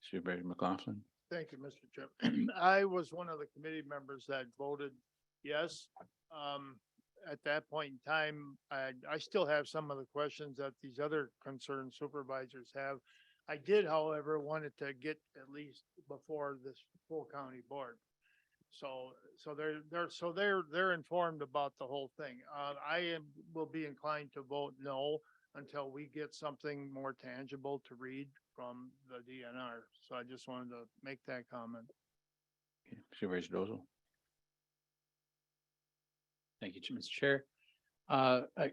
Supervisor McLaughlin. Thank you, Mr. Chairman. I was one of the committee members that voted yes. At that point in time, I still have some of the questions that these other concerned supervisors have. I did, however, wanted to get at least before this full county board. So they're informed about the whole thing. Will be inclined to vote no until we get something more tangible to read from the DNR. So I just wanted to make that comment. Okay, Supervisor Dozel. Thank you, Mr. Chair.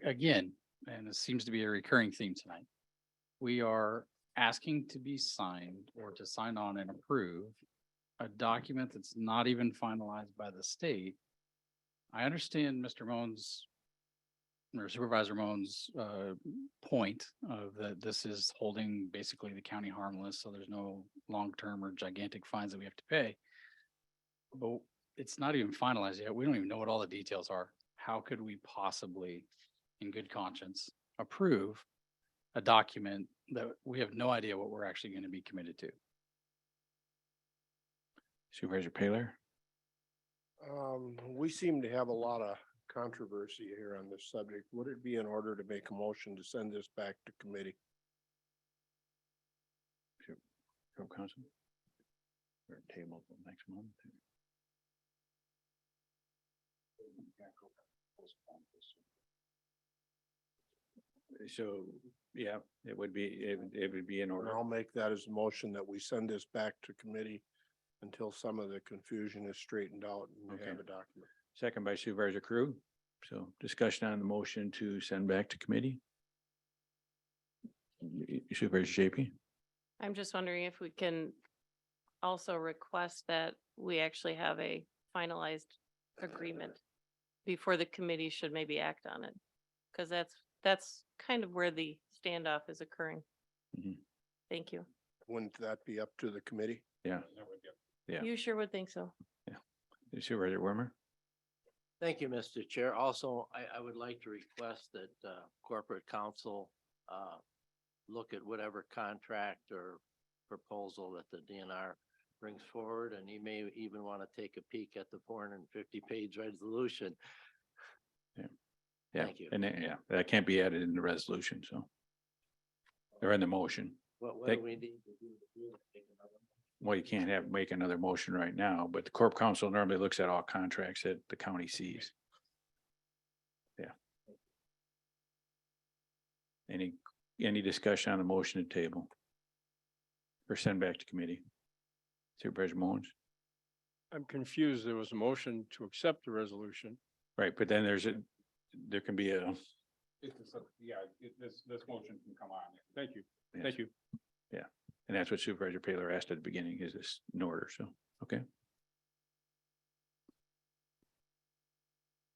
Again, and it seems to be a recurring theme tonight. We are asking to be signed or to sign on and approve a document that's not even finalized by the state. I understand Mr. Moan's or Supervisor Moan's point of that this is holding basically the county harmless, so there's no long-term or gigantic fines that we have to pay. But it's not even finalized yet. We don't even know what all the details are. How could we possibly, in good conscience, approve a document that we have no idea what we're actually going to be committed to? Supervisor Paler? We seem to have a lot of controversy here on this subject. Would it be in order to make a motion to send this back to committee? Council? Or table for next month? So, yeah, it would be in And order. I'll make that as a motion that we send this back to committee until some of the confusion is straightened out and we Okay. have a document. Second by Supervisor Crew. So discussion on the motion to send back to committee. Supervisor JP? I'm just wondering if we can also request that we actually have a finalized agreement before the committee should maybe act on it. Because that's kind of where the standoff is occurring. Mhm. Thank you. Wouldn't that be up to the committee? Yeah. Yeah. You sure would think so. Supervisor Wormer? Thank you, Mr. Chair. Also, I would like to request that corporate counsel look at whatever contract or proposal that the DNR brings forward, and he may even want to take a peek at the 450-page resolution. Yeah, Thank you. and that can't be added in the resolution, so. They're in the motion. What They- do we need to do? Take another one? Well, you can't make another motion right now, but the Corp Council normally looks at all contracts that the county sees. Yeah. Any discussion on the motion to table? Or send back to committee? Supervisor Mullins? I'm confused. There was a motion to accept the resolution. Right, but then there can be a. This motion can come on. Thank you. Yes. Thank you. Yeah, and that's what Supervisor Paler asked at the beginning, is this in order, so, okay.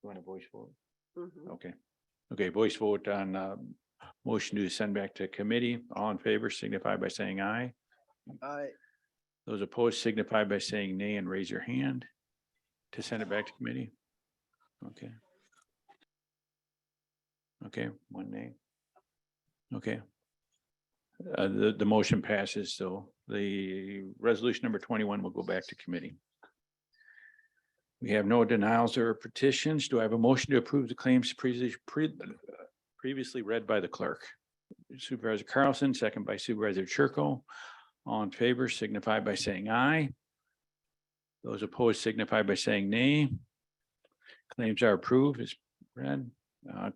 You want a voice vote? Okay, okay, voice vote on motion to send back to committee. All in favor signify by saying aye. Those opposed signify by saying nay and raise your hand to send it back to committee. Okay. Okay, one nay. Okay. The motion passes, so the resolution number 21 will go back to committee. We have no denials or petitions. Do I have a motion to approve the claims previously read by the clerk? Supervisor Carlson, second by Supervisor Churko. All in favor signify by saying aye. Those opposed signify by saying nay. Claims are approved as read.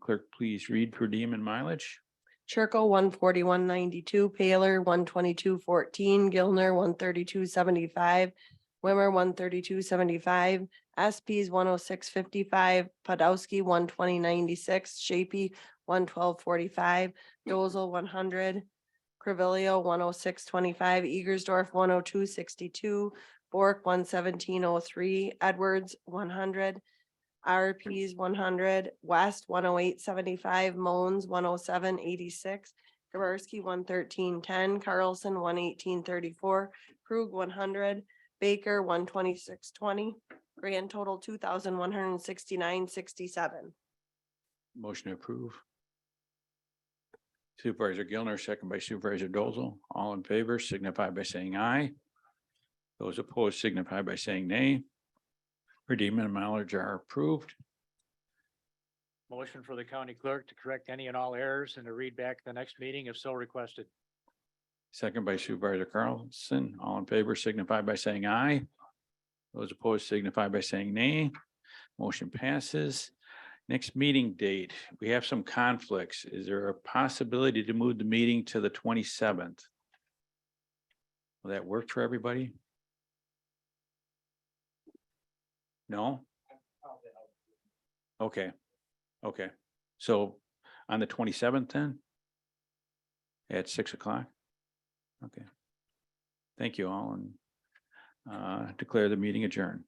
Clerk, please read per diem and mileage. Churko 141.92, Paler 122.14, Gilner 132.75, Wimmer 132.75, SPs 106.55, Podolsky 120.96, Shapey 112.45, Dozel 100, Crevilio 106.25, Egersdorf 102.62, Bork 117.03, Edwards 100, RPs 100, West 108.75, Moans 107.86, Gabarsky 113.10, Carlson 118.34, Krug 100, Baker 126.20, grand total 2,169.67. Motion to approve. Supervisor Gilner, second by Supervisor Dozel. All in favor signify by saying aye. Those opposed signify by saying nay. Per diem and mileage are approved. Motion for the county clerk to correct any and all errors and to read back the next meeting if so requested. Second by Supervisor Carlson. All in favor signify by saying aye. Those opposed signify by saying nay. Motion passes. Next meeting date, we have some conflicts. Is there a possibility to move the meeting to the 27th? Will that work for everybody? No? Okay, okay. So on the 27th then? At 6 o'clock? Okay. Thank you all and declare the meeting adjourned.